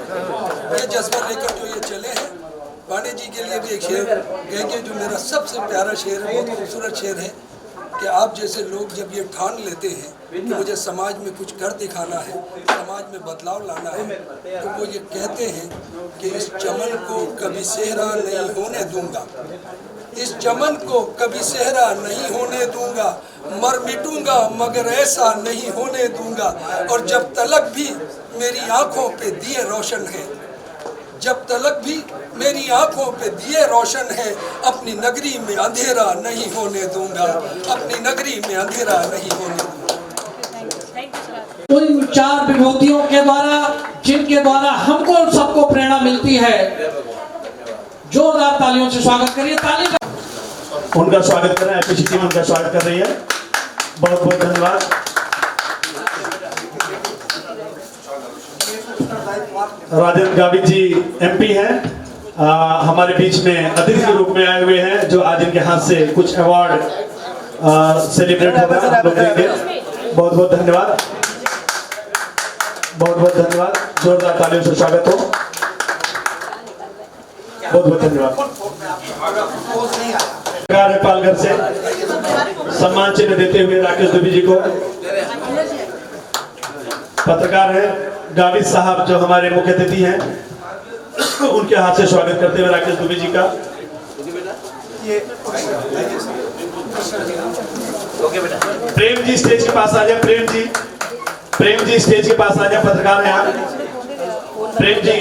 ये जज्बा लेकर जो ये चले हैं, पांडे जी के लिए भी एक शेर कहेंगे जो मेरा सबसे प्यारा शेर है, बहुत खूबसूरत शेर है कि आप जैसे लोग जब ये ठान लेते हैं कि मुझे समाज में कुछ कर दिखाना है, समाज में बदलाव लाना है, तो वो ये कहते हैं कि इस चमन को कभी सेहरा नहीं होने दूंगा, इस चमन को कभी सेहरा नहीं होने दूंगा, मर मिटूंगा मगर ऐसा नहीं होने दूंगा। और जब तलक भी मेरी आंखों पे दिए रोशन है, जब तलक भी मेरी आंखों पे दिए रोशन है, अपनी नगरी में अंधेरा नहीं होने दूंगा, अपनी नगरी में अंधेरा नहीं होने दूंगा। उन 4 विभूतियों के द्वारा जिनके द्वारा हमको सबको प्रेरणा मिलती है, जोरदार तालियों से स्वागत करिए। ताली उनका स्वागत कर रहे हैं, आईपीसी टीम उनका स्वागत कर रही है। बहुत बहुत धन्यवाद। राजेंद्र गावित जी एमपी हैं, हमारे बीच में अतिथि के रूप में आए हुए हैं, जो आज इनके हाथ से कुछ अवार्ड सेलिब्रेट होगा, हम लोग देंगे। बहुत बहुत धन्यवाद, बहुत बहुत धन्यवाद। जोरदार तालियों से स्वागत हो। बहुत बहुत धन्यवाद। पालघर से सम्मान चिन्ह देते हुए राकेश दुबे जी को, पत्रकार है गावित साहब जो हमारे मुख्य अतिथि हैं, उनके हाथ से स्वागत करते हुए राकेश दुबे जी का। प्रेम जी स्टेज के पास आ जाए। प्रेम जी स्टेज के पास आ जाए, पत्रकार हैं आप। प्रेम जी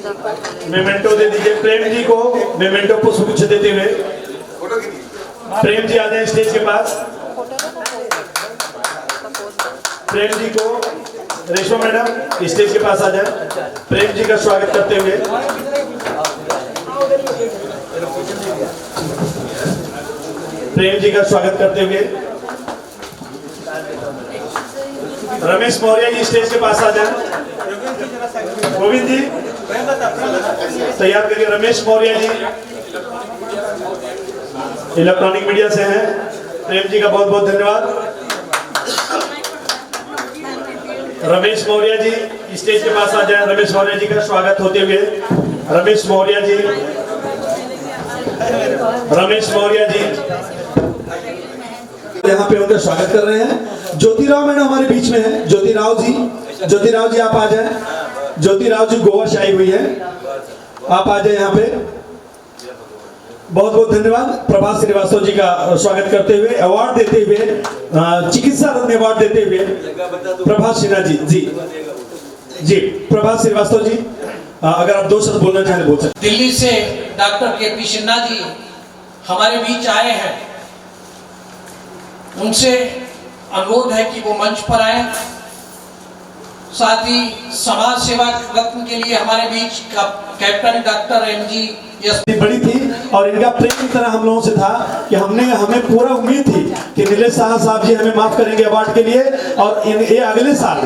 मेमेंटो दे दीजिए प्रेम जी को, मेमेंटो पुष्प गुच्छ देते हुए। प्रेम जी आ जाए स्टेज के पास। प्रेम जी को, रेशमा मैडम स्टेज के पास आ जाए, प्रेम जी का स्वागत करते हुए। प्रेम जी का स्वागत करते हुए। रमेश मौर्य जी स्टेज के पास आ जाए। गोविंद जी तैयार करिए। रमेश मौर्य जी इलेक्ट्रॉनिक मीडिया से हैं। प्रेम जी का बहुत बहुत धन्यवाद। रमेश मौर्य जी स्टेज के पास आ जाए। रमेश मौर्य जी का स्वागत होते हुए। रमेश मौर्य जी, रमेश मौर्य जी यहाँ पे उनका स्वागत कर रहे हैं। ज्योतिराव मैडम हमारे बीच में है। ज्योतिराव जी आप आ जाए। ज्योतिराव जी गोवा से आई हुई है, आप आ जाए यहाँ पे। बहुत बहुत धन्यवाद। प्रभात श्रीवास्तव जी का स्वागत करते हुए, अवार्ड देते हुए, चिकित्सा रत्न अवार्ड देते हुए प्रभात सिन्हा जी प्रभात श्रीवास्तव जी, अगर आप 2 शब्द बोलना चाहें बोल सकते। दिल्ली से डॉक्टर के.पी. सिन्हा जी हमारे बीच आए हैं। उनसे अनुरोध है कि वो मंच पर आए। साथ ही समाज सेवा रत्न के लिए हमारे बीच कैप्टन डॉक्टर M.G. बड़ी थी और इनका प्रेम की तरह हम लोगों से था कि हमें पूरा उम्मीद थी कि नीलेश साहब जी हमें माफ करेंगे अवार्ड के लिए, और ये अगले साल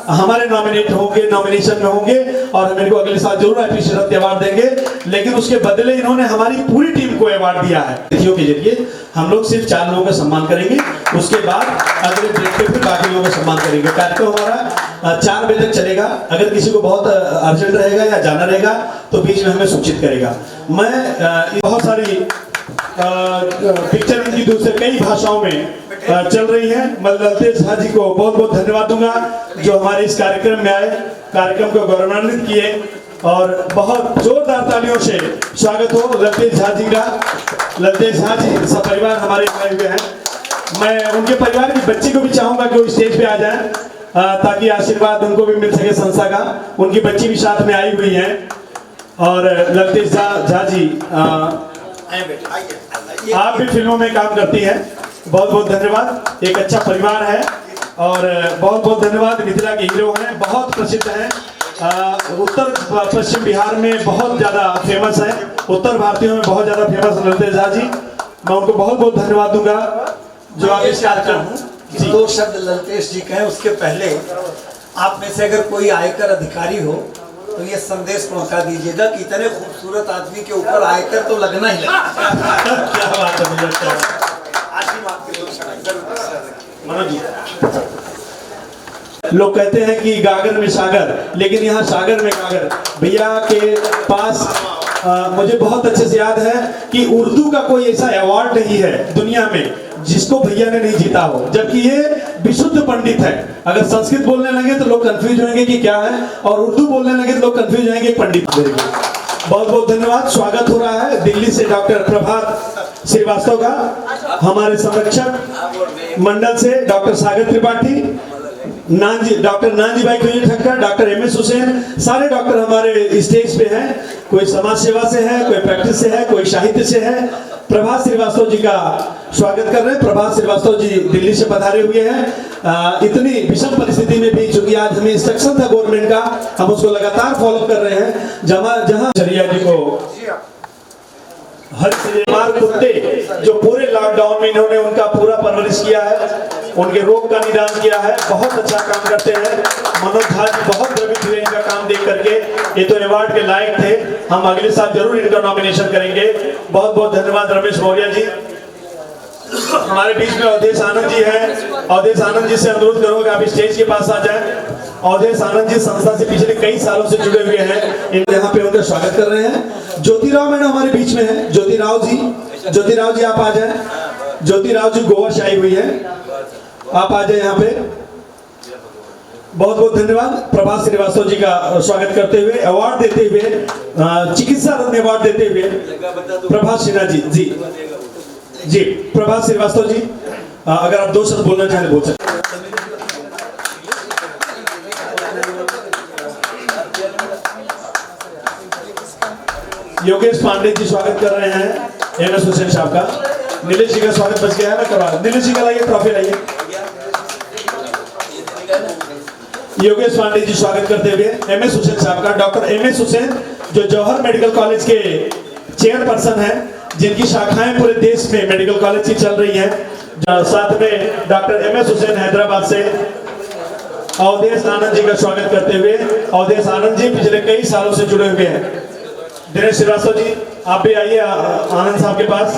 हमारे नॉमिनेशन में होंगे और हम इनको अगले साल जरूर एप्रिशिएशन अवार्ड देंगे। लेकिन उसके बदले इन्होंने हमारी पूरी टीम को अवार्ड दिया है। अतिथियों के जरिए हम लोग सिर्फ 4 लोगों का सम्मान करेंगे, उसके बाद अगले ब्रेक पे फिर बाकी लोगों का सम्मान करेंगे। कार्यक्रम हमारा 4 बजे तक चलेगा। अगर किसी को बहुत अर्जेंट रहेगा या जाना रहेगा तो बीच में हमें सूचित करेगा। मैं बहुत सारी पिक्चर इनकी दूसरे कई भाषाओं में चल रही है। मैं ललतेज झा जी को बहुत बहुत धन्यवाद दूंगा जो हमारे इस कार्यक्रम में आए, कार्यक्रम को गौरवान्वित किए, और बहुत जोरदार तालियों से स्वागत हो ललतेज झा जी का। ललतेज झा जी सब परिवार हमारे आए हुए हैं। मैं उनके परिवार की बच्ची को भी चाहूंगा कि वो स्टेज पे आ जाए ताकि आशीर्वाद उनको भी मिल सके संस्था का। उनकी बच्ची भी साथ में आई हुई है। और ललतेज झा जी आप भी फिल्मों में काम करती हैं, बहुत बहुत धन्यवाद। एक अच्छा परिवार है और बहुत बहुत धन्यवाद। मिथिला के हीरो हैं, बहुत प्रसिद्ध हैं, उत्तर पश्चिम बिहार में बहुत ज़्यादा फेमस है, उत्तर भारतीयों में बहुत ज़्यादा फेमस ललतेज झा जी। मैं उनको बहुत बहुत धन्यवाद दूंगा जो आप इस कार्यक्रम। 2 शब्द ललतेज जी कहें, उसके पहले आप में से अगर कोई आयकर अधिकारी हो तो ये संदेश पहुंचा दीजिएगा कि इतने खूबसूरत आदमी के ऊपर आयकर तो लगना ही लगता। क्या बात है मुझे मनोज जी। लोग कहते हैं कि गागर में सागर, लेकिन यहाँ सागर में गागर। भैया के पास मुझे बहुत अच्छे से याद है कि उर्दू का कोई ऐसा अवार्ड नहीं है दुनिया में जिसको भैया ने नहीं जीता हो, जबकि ये विशुद्ध पंडित है। अगर संस्कृत बोलने लगे तो लोग कंफ्यूज होंगे कि क्या है, और उर्दू बोलने लगे तो लोग कंफ्यूज होंगे पंडित। बहुत बहुत धन्यवाद। स्वागत हो रहा है दिल्ली से डॉक्टर प्रभात श्रीवास्तव का, हमारे संरक्षक मंडल से डॉक्टर सागर त्रिपाठी, डॉक्टर नानजी भाई ठक्कर, डॉक्टर M.S. हुसैन, सारे डॉक्टर हमारे स्टेज पे हैं। कोई समाज सेवा से है, कोई प्रैक्टिस से है, कोई साहित्य से है। प्रभात श्रीवास्तव जी का स्वागत कर रहे हैं। प्रभात श्रीवास्तव जी दिल्ली से पधारे हुए हैं। इतनी विषम परिस्थिति में भी, चूंकि आज हमें इंस्ट्रक्शन था गवर्नमेंट का, हम उसको लगातार फॉलो कर रहे हैं। जहां चरिया जी को हर कुत्ते जो पूरे लॉकडाउन में इन्होंने उनका पूरा परवरिश किया है, उनके रोग का निदान किया है, बहुत अच्छा काम करते हैं। मनोज झा जी बहुत द्रवित हुए इनका काम देख करके, ये तो अवार्ड के लायक थे। हम अगले साल जरूर इनका नॉमिनेशन करेंगे। बहुत बहुत धन्यवाद रमेश मौर्य जी। हमारे बीच में अवधेश आनंद जी हैं। अवधेश आनंद जी से अनुरोध करूंगा आप स्टेज के पास आ जाएं। अवधेश आनंद जी संस्था से पिछले कई सालों से जुड़े हुए हैं, यहाँ पे उनका स्वागत कर रहे हैं। ज्योतिराव मैडम हमारे बीच में है। ज्योतिराव जी आप आ जाए। ज्योतिराव जी गोवा से आई हुई है, आप आ जाए यहाँ पे। बहुत बहुत धन्यवाद। प्रभात श्रीवास्तव जी का स्वागत करते हुए, अवार्ड देते हुए, चिकित्सा रत्न अवार्ड देते हुए प्रभात सिन्हा जी प्रभात श्रीवास्तव जी, अगर आप 2 शब्द बोलना चाहें बोल सकते। योगेश पांडे जी स्वागत कर रहे हैं MS हुसैन साहब का। नीलेश जी का स्वागत बच गया है ना, करवा नीलेश जी का लाइए, ट्रॉफी लाइए। योगेश पांडे जी स्वागत करते हुए MS हुसैन साहब का। डॉक्टर MS हुसैन जो जौहर मेडिकल कॉलेज के चेयरपर्सन हैं, जिनकी शाखाएं पूरे देश में मेडिकल कॉलेज की चल रही हैं। साथ में डॉक्टर MS हुसैन हैदराबाद से अवधेश आनंद जी का स्वागत करते हुए, अवधेश आनंद जी पिछले कई सालों से जुड़े हुए हैं। दिनेश श्रीवास्तव जी आप भी आइए आनंद साहब के पास।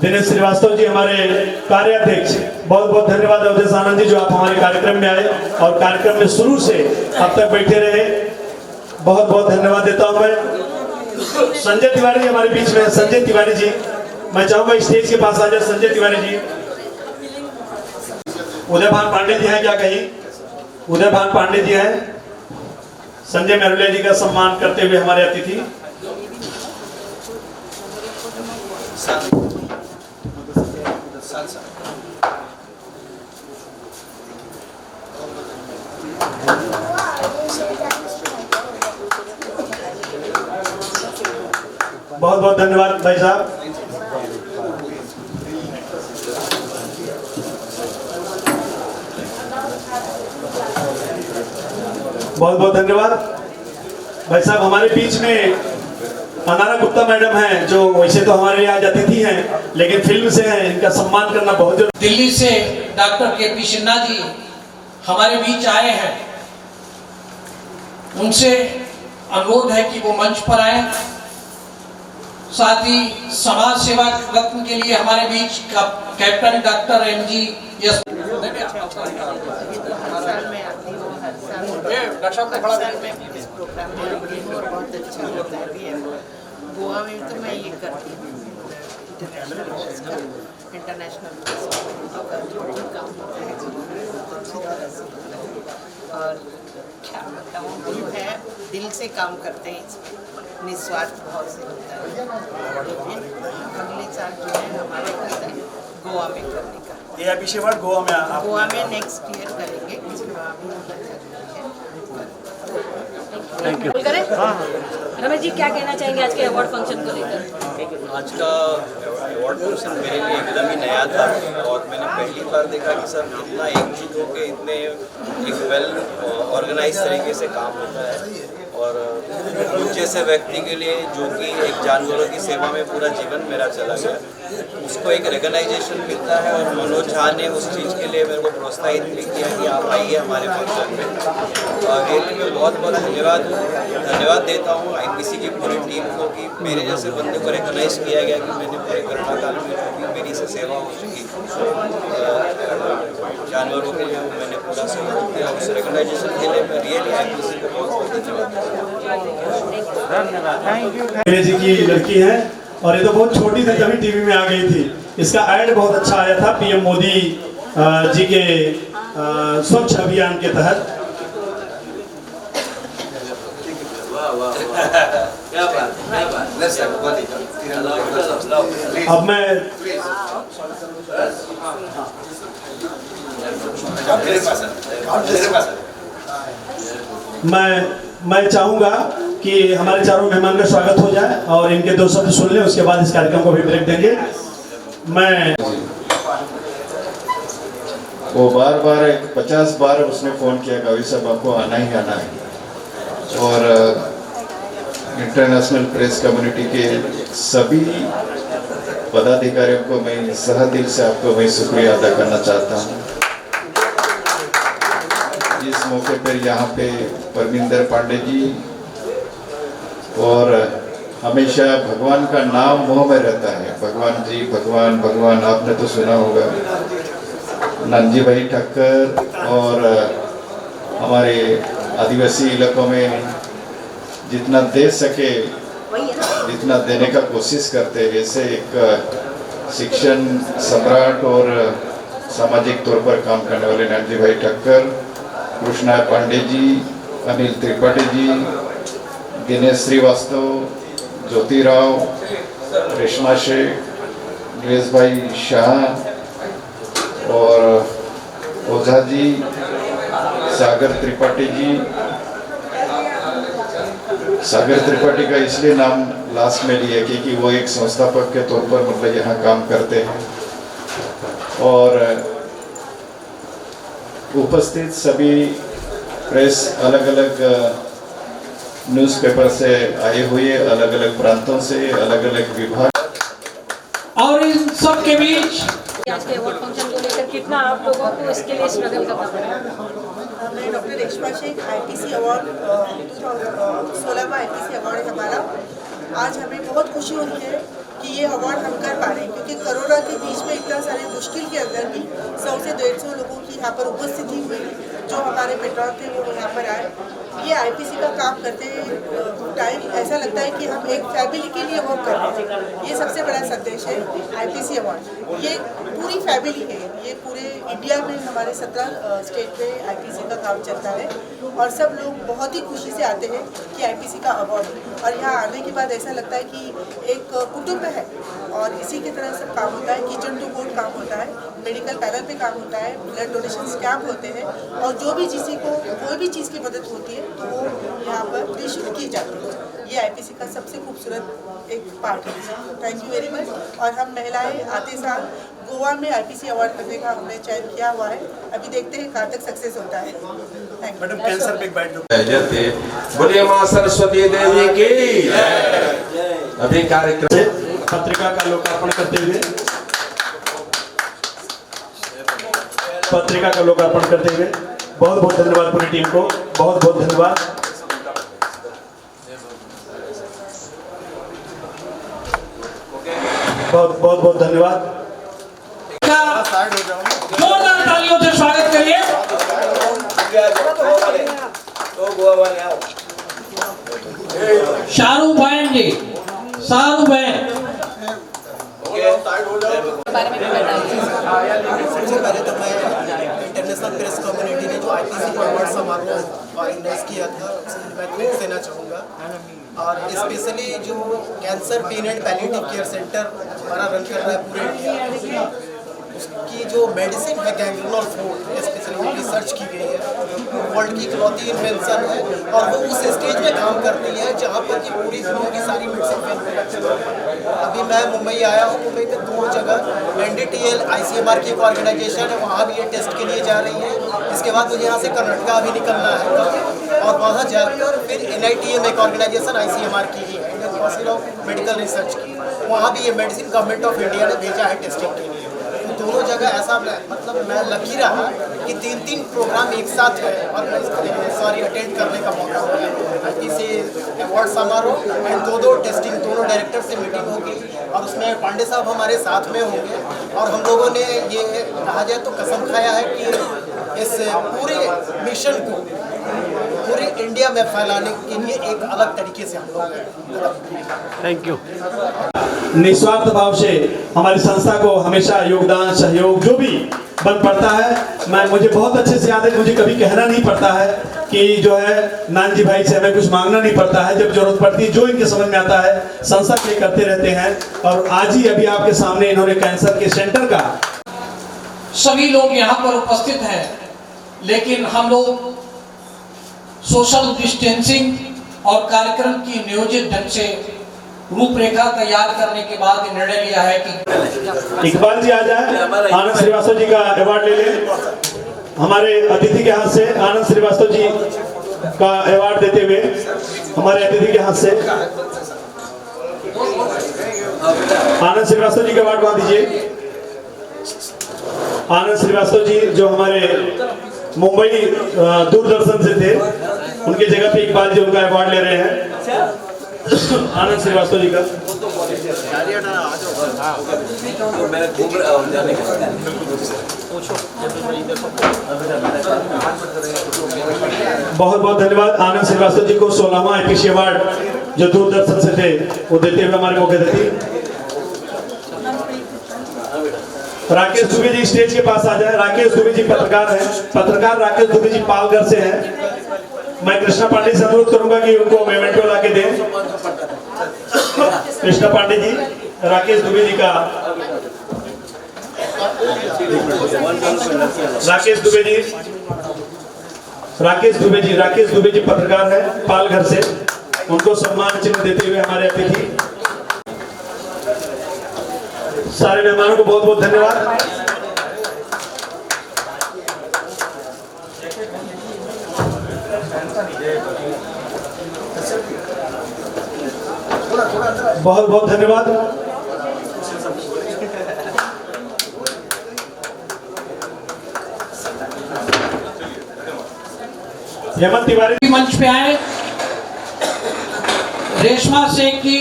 दिनेश श्रीवास्तव जी हमारे कार्याध्यक्ष, बहुत बहुत धन्यवाद अवधेश आनंद जी जो आप हमारे कार्यक्रम में आए और कार्यक्रम में शुरू से अब तक बैठे रहे, बहुत बहुत धन्यवाद देता हूं मैं। संजय तिवारी हमारे बीच में, संजय तिवारी जी मैं चाहूंगा स्टेज के पास आ जाए। संजय तिवारी जी, उदयभान पांडे जी हैं क्या कहीं? उदयभान पांडे जी हैं। संजय मेहरुलिया जी का सम्मान करते हुए हमारे अतिथि बहुत बहुत धन्यवाद भाई साहब। बहुत बहुत धन्यवाद भाई साहब। हमारे बीच में अनारा गुप्ता मैडम हैं जो वैसे तो हमारे यहाँ अतिथि हैं लेकिन फिल्म से हैं, इनका सम्मान करना बहुत जरूरी। दिल्ली से डॉक्टर KP सिन्हा जी हमारे बीच आए हैं, उनसे अनुरोध है कि वो मंच पर आए। साथ ही समाज सेवा रत्न के लिए हमारे बीच कैप्टन डॉक्टर MG यस बहुत अच्छा होता है। गोवा में तो मैं ये करती हूँ इंटरनेशनल काम होता है और क्या बताऊँ, जो है दिल से काम करते हैं, निस्वार्थ भाव से होता है। अगले साल जो है हमारे गोवा में करने का, ये अभी गोवा में नेक्स्ट ईयर करेंगे। Thank you. रमेश जी क्या कहना चाहेंगे आज के अवार्ड फंक्शन को लेकर? आज का अवार्ड फंक्शन मेरे लिए एकदम ही नया था और मैंने पहली बार देखा कि सर इतना एकजुट होकर इतने एक वेल ऑर्गेनाइज तरीके से काम होता है। और मुझ जैसे व्यक्ति के लिए जो कि एक जानवरों की सेवा में पूरा जीवन मेरा चला गया, उसको एक रिकग्नाइजेशन मिलता है। और मनोज झा ने उस चीज़ के लिए मेरे को प्रोत्साहित भी किया कि आप आइए हमारे फंक्शन में। और ये मैं बहुत बहुत धन्यवाद देता हूँ IPC की पूरी टीम को कि मेरे जैसे बंदे को रिकग्नाइज किया गया कि मैंने पूरे कोरोना काल में जो भी मेरी से सेवा हो चुकी जानवरों के लिए मैंने पूरा सहयोग किया। उस रिकग्नाइजेशन के लिए मैं रियली IPC को बहुत बहुत धन्यवाद। जी की लड़की है और ये तो बहुत छोटी थी तभी टीवी में आ गई थी। इसका ऐड बहुत अच्छा आया था PM मोदी जी के स्वच्छ अभियान के तहत। अब मैं चाहूंगा कि हमारे चारों मेहमान का स्वागत हो जाए और इनके दो शब्द सुन लें, उसके बाद इस कार्यक्रम को भी ब्रेक देंगे। मैं वो बार 50 बार उसने फ़ोन किया कभी सब आपको आना ही आना है। और इंटरनेशनल प्रेस कम्युनिटी के सभी पदाधिकारियों को मैं सह दिल से आपको मैं शुक्रिया अदा करना चाहता हूँ। इस मौके पर यहाँ पे परमिंदर पांडे जी और हमेशा भगवान का नाम मुँह में रहता है, भगवान जी भगवान भगवान, आपने तो सुना होगा। नंजी भाई ठक्कर और हमारे आदिवासी इलाकों में जितना दे सके जितना देने का कोशिश करते, ऐसे एक शिक्षण सम्राट और सामाजिक तौर पर काम करने वाले नंजी भाई ठक्कर, कृष्णा पांडे जी, अनिल त्रिपाठी जी, दिनेश श्रीवास्तव, ज्योतिराव, रेशमा शेख, नरेश भाई शाह और ओझा जी, सागर त्रिपाठी जी, सागर त्रिपाठी का इसलिए नाम लास्ट में लिया क्योंकि वो एक संस्थापक के तौर पर मतलब यहाँ काम करते हैं और उपस्थित सभी प्रेस अलग अलग न्यूज़पेपर से आए हुए, अलग अलग प्रांतों से, अलग अलग विभाग, और इन सब के बीच आज के अवार्ड फंक्शन को लेकर कितना आप लोगों को इसके लिए स्ट्रगल करना पड़ा? मैं doctor Reshma Shaikh, ITC award 2016 ITC award है हमारा। आज हमें बहुत खुशी हुई है कि ये अवार्ड हम कर पा रहे हैं, क्योंकि कोरोना के बीच में इतना सारे मुश्किल के अंदर भी 100 से 150 लोगों की यहाँ पर उपस्थिति हुई, जो हमारे पेट्रोल थे वो यहाँ पर आए। ये IPC का काम करते टाइम ऐसा लगता है कि हम एक फैमिली के लिए वर्क कर रहे हैं। ये सबसे बड़ा संदेश है IPC अवार्ड। ये पूरी फैमिली है, ये पूरे इंडिया में हमारे 17 स्टेट में IPC का काम चलता है और सब लोग बहुत ही खुशी से आते हैं कि IPC का अवार्ड। और यहाँ आने के बाद ऐसा लगता है कि एक कुटुंब है और इसी की तरह सब काम होता है। किचन टू बोर्ड काम होता है, मेडिकल पैनल पे काम होता है, ब्लड डोनेशन कैंप होते हैं और जो भी किसी को कोई भी चीज़ की मदद होती है तो वो यहाँ पर निःशुल्क की जाती है। ये IPC का सबसे खूबसूरत एक पार्ट है। Thank you very much. और हम महिलाएं आते साल गोवा में IPC अवार्ड करने का हमने चयन किया हुआ है। अभी देखते हैं कहाँ तक सक्सेस होता है। Thank you. कैंसर पे बैठ बोलिए माँ सरस्वती देवी की। अभी कार्यक्रम से पत्रिका का लोकार्पण करते हुए बहुत बहुत धन्यवाद पूरी टीम को, बहुत बहुत धन्यवाद। बहुत धन्यवाद। जोरदार तालियों से स्वागत करिए। शाहरुख बहन जी, शाहरुख बहन सबसे पहले तो मैं इंटरनेशनल प्रेस कम्युनिटी ने जो IPC अवार्ड समारोह ऑर्गेनाइज किया था उसमें मैं थैंक्स देना चाहूँगा। और स्पेशली जो cancer pen and palliative care centre हमारा रन कर रहा है पूरे इंडिया, उसकी जो मेडिसिन है गैंग्रेनोल फ्लोट स्पेशली रिसर्च की गई है, वर्ल्ड की इकलौती इन्वेंशन है और वो उस स्टेज में काम करती है जहाँ पर कि पूरी दुनिया की सारी मेडिसिन मैन्युफैक्चर है। अभी मैं मुंबई आया हूँ, मुंबई में 2 जगह NDTL ICMR की एक ऑर्गेनाइजेशन है, वहाँ भी ये टेस्ट के लिए जा रही है। इसके बाद मुझे यहाँ से कर्नाटका भी निकलना है और वहाँ जाकर फिर NITM एक ऑर्गेनाइजेशन ICMR की ही है, Indian council of medical research की, वहाँ भी ये मेडिसिन गवर्नमेंट ऑफ इंडिया ने भेजा है टेस्टिंग के लिए। दोनों जगह ऐसा मतलब मैं लकी रहा कि 3 प्रोग्राम एक साथ है और मैं अटेंड करने का मौका मिला। IPC अवार्ड समारोह एंड 2 टेस्टिंग, दोनों डायरेक्टर से मीटिंग होगी और उसमें पांडे साहब हमारे साथ में होंगे और हम लोगों ने ये कहा जाए तो कसम खाया है कि इस पूरे मिशन को पूरे इंडिया में फैलाने के लिए एक अलग तरीके से हम लोग थैंक यू। निस्वार्थ भाव से हमारी संस्था को हमेशा योगदान सहयोग जो भी बन पड़ता है, मुझे बहुत अच्छे से याद है, मुझे कभी कहना नहीं पड़ता है कि जो है नानजी भाई से हमें कुछ मांगना नहीं पड़ता है। जब जरूरत पड़ती है जो इनके समझ में आता है संस्था के करते रहते हैं। और आज ही अभी आपके सामने इन्होंने कैंसर के सेंटर का सभी लोग यहाँ पर उपस्थित हैं, लेकिन हम लोग सोशल डिस्टेंसिंग और कार्यक्रम की नियोजित ढंग से रूपरेखा तैयार करने के बाद निर्णय लिया है कि इकबाल जी आ जाए, आनंद श्रीवास्तव जी का अवार्ड ले लें। हमारे अतिथि के हाथ से आनंद श्रीवास्तव जी का अवार्ड देते हुए हमारे अतिथि के हाथ से आनंद श्रीवास्तव जी का अवार्ड वहां दीजिए। आनंद श्रीवास्तव जी जो हमारे मुंबई दूरदर्शन से थे, उनकी जगह पे इकबाल जी उनका अवार्ड ले रहे हैं। आनंद श्रीवास्तव जी का बहुत बहुत धन्यवाद। आनंद श्रीवास्तव जी को 16वां IPC अवार्ड जो दूरदर्शन से थे वो देते हुए हमारे मुख्य अतिथि राकेश दुबे जी स्टेज के पास आ जाए। राकेश दुबे जी पत्रकार हैं, पत्रकार राकेश दुबे जी पालघर से हैं। मैं कृष्णा पांडे से अनुरोध करूंगा कि उनको मेमेंटो ला के दें। कृष्णा पांडे जी, राकेश दुबे जी का राकेश दुबे जी पत्रकार है पालघर से, उनको सम्मान चिन्ह देते हुए हमारे अतिथि सारे मेहमानों को बहुत बहुत धन्यवाद। बहुत बहुत धन्यवाद। हेमंत तिवारी मंच पे आए। रेशमा शेख जी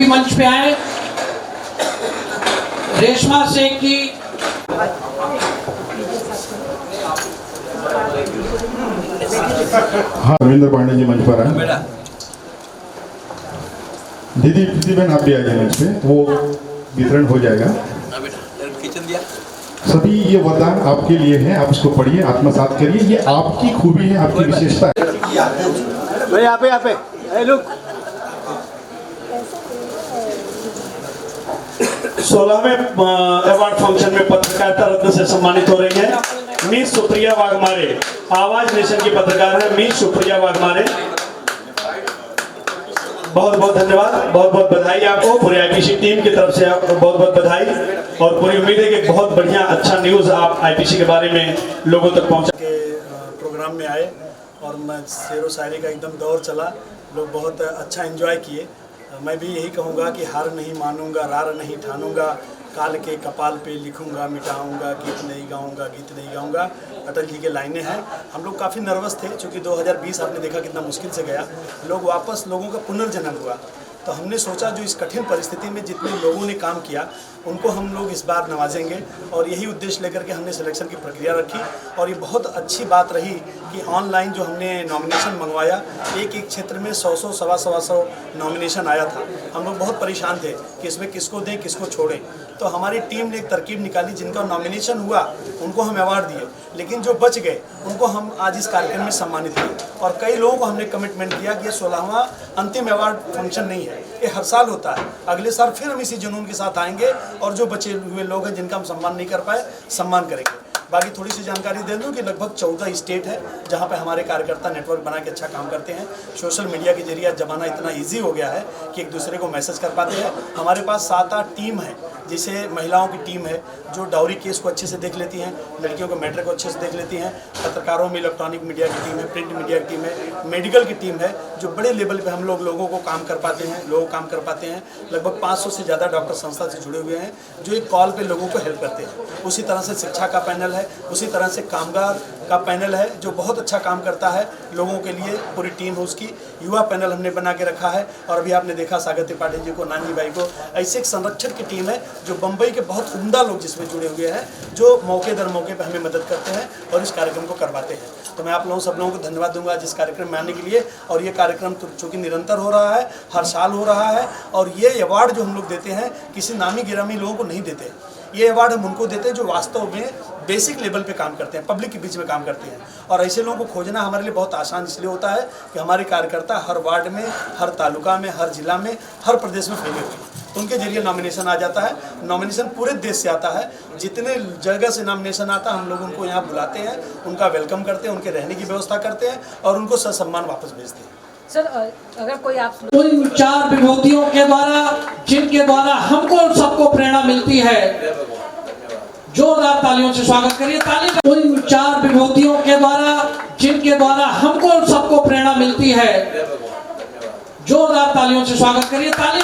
मंच पे आए। रेशमा शेख जी हाँ, रविंद्र पांडे जी मंच पर आए। दीदी दीदी बहन आप भी आ जाए मंच पे, वो वितरण हो जाएगा। सभी ये वरदान आपके लिए हैं, आप इसको पढ़िए, आत्मसात करिए। ये आपकी खूबी है, आपकी विशेषता है। यहाँ पे लुक 16वें अवार्ड फंक्शन में पत्रकारिता रत्न से सम्मानित हो रही है मिस सुप्रिया वाघमारे। आवाज नेशन की पत्रकार है मिस सुप्रिया वाघमारे। बहुत बहुत धन्यवाद, बहुत बहुत बधाई आपको। पूरे आईपीसी टीम की तरफ से आपको बहुत बहुत बधाई और पूरी उम्मीद है कि बहुत बढ़िया अच्छा न्यूज़ आप आईपीसी के बारे में लोगों तक पहुंचा के प्रोग्राम में आए और मैं शेर व शायरी का एकदम दौर चला, लोग बहुत अच्छा एंजॉय किए। मैं भी यही कहूँगा कि हार नहीं मानूंगा, रार नहीं ठानूंगा, काल के कपाल पे लिखूंगा मिटाऊंगा, गीत नहीं गाऊंगा, गीत नहीं गाऊंगा। अटल जी के लाइनें हैं। हम लोग काफ़ी नर्वस थे क्योंकि 2020 आपने देखा कितना मुश्किल से गया। लोगों का पुनर्जन्म हुआ, तो हमने सोचा जो इस कठिन परिस्थिति में जितने लोगों ने काम किया उनको हम लोग इस बार नवाजेंगे और यही उद्देश्य लेकर के हमने सिलेक्शन की प्रक्रिया रखी। और ये बहुत अच्छी बात रही कि ऑनलाइन जो हमने नॉमिनेशन मंगवाया, एक एक क्षेत्र में 100 सवा-100 नॉमिनेशन आया था। हम लोग बहुत परेशान थे कि इसमें किसको दें किसको छोड़ें। तो हमारी टीम ने एक तरकीब निकाली, जिनका नॉमिनेशन हुआ उनको हम अवार्ड दिए, लेकिन जो बच गए उनको हम आज इस कार्यक्रम में सम्मानित किए। और कई लोगों को हमने कमिटमेंट किया कि ये 16वां अंतिम अवार्ड फंक्शन नहीं है, ये हर साल होता है। अगले साल फिर हम इसी जुनून के साथ आएंगे और जो बचे हुए लोग हैं जिनका हम सम्मान नहीं कर पाए, सम्मान करेंगे। बाकी थोड़ी सी जानकारी दे दूं कि लगभग 14 स्टेट है जहां पे हमारे कार्यकर्ता नेटवर्क बना के अच्छा काम करते हैं। सोशल मीडिया के जरिए जमाना इतना इजी हो गया है कि एक दूसरे को मैसेज कर पाते हैं। हमारे पास 7-8 टीम है, जैसे महिलाओं की टीम है जो डाउरी केस को अच्छे से देख लेती हैं, लड़कियों के मैटर को अच्छे से देख लेती हैं। पत्रकारों में इलेक्ट्रॉनिक मीडिया की टीम है, प्रिंट मीडिया की टीम है, मेडिकल की टीम है, जो बड़े लेवल पे हम लोगों को काम कर पाते हैं। लगभग 500 से ज़्यादा डॉक्टर संस्था से जुड़े हुए हैं जो एक कॉल पे लोगों को हेल्प करते हैं। उसी तरह से शिक्षा का पैनल है, उसी तरह से कामगार का पैनल है जो बहुत अच्छा काम करता है लोगों के लिए, पूरी टीम है उसकी। युवा पैनल हमने बना के रखा है और अभी आपने देखा सागर त्रिपाठी जी को, नानी भाई को। ऐसे एक संरक्षक की टीम है जो बम्बई के बहुत उम्दा लोग जिसमें जुड़े हुए हैं, जो मौके दर मौके पर हमें मदद करते हैं और इस कार्यक्रम को करवाते हैं। तो मैं आप लोगों सब लोगों को धन्यवाद दूंगा आज इस कार्यक्रम में आने के लिए। और ये कार्यक्रम चूँकि निरंतर हो रहा है, हर साल हो रहा है, और ये अवार्ड जो हम लोग देते हैं किसी नामी गिरामी लोगों को नहीं देते। ये अवार्ड हम उनको देते हैं जो वास्तव में बेसिक लेवल पे काम करते हैं, पब्लिक के बीच में काम करते हैं। और ऐसे लोगों को खोजना हमारे लिए बहुत आसान इसलिए होता है कि हमारे कार्यकर्ता हर वार्ड में, हर तालुका में, हर जिला में, हर प्रदेश में फैले हुए हैं। तो उनके जरिए नॉमिनेशन आ जाता है। नॉमिनेशन पूरे देश से आता है, जितने जगह से नॉमिनेशन आता है हम लोग उनको यहाँ बुलाते हैं, उनका वेलकम करते हैं, उनके रहने की व्यवस्था करते हैं और उनको ससम्मान वापस भेजते हैं। सर अगर कोई आप उन 4 विभूतियों के द्वारा जिनके द्वारा हमको सबको प्रेरणा मिलती है, जोरदार तालियों से स्वागत करिए। ताली उन 4 विभूतियों के द्वारा जिनके द्वारा हमको सबको प्रेरणा मिलती है, जोरदार तालियों से स्वागत करिए। ताली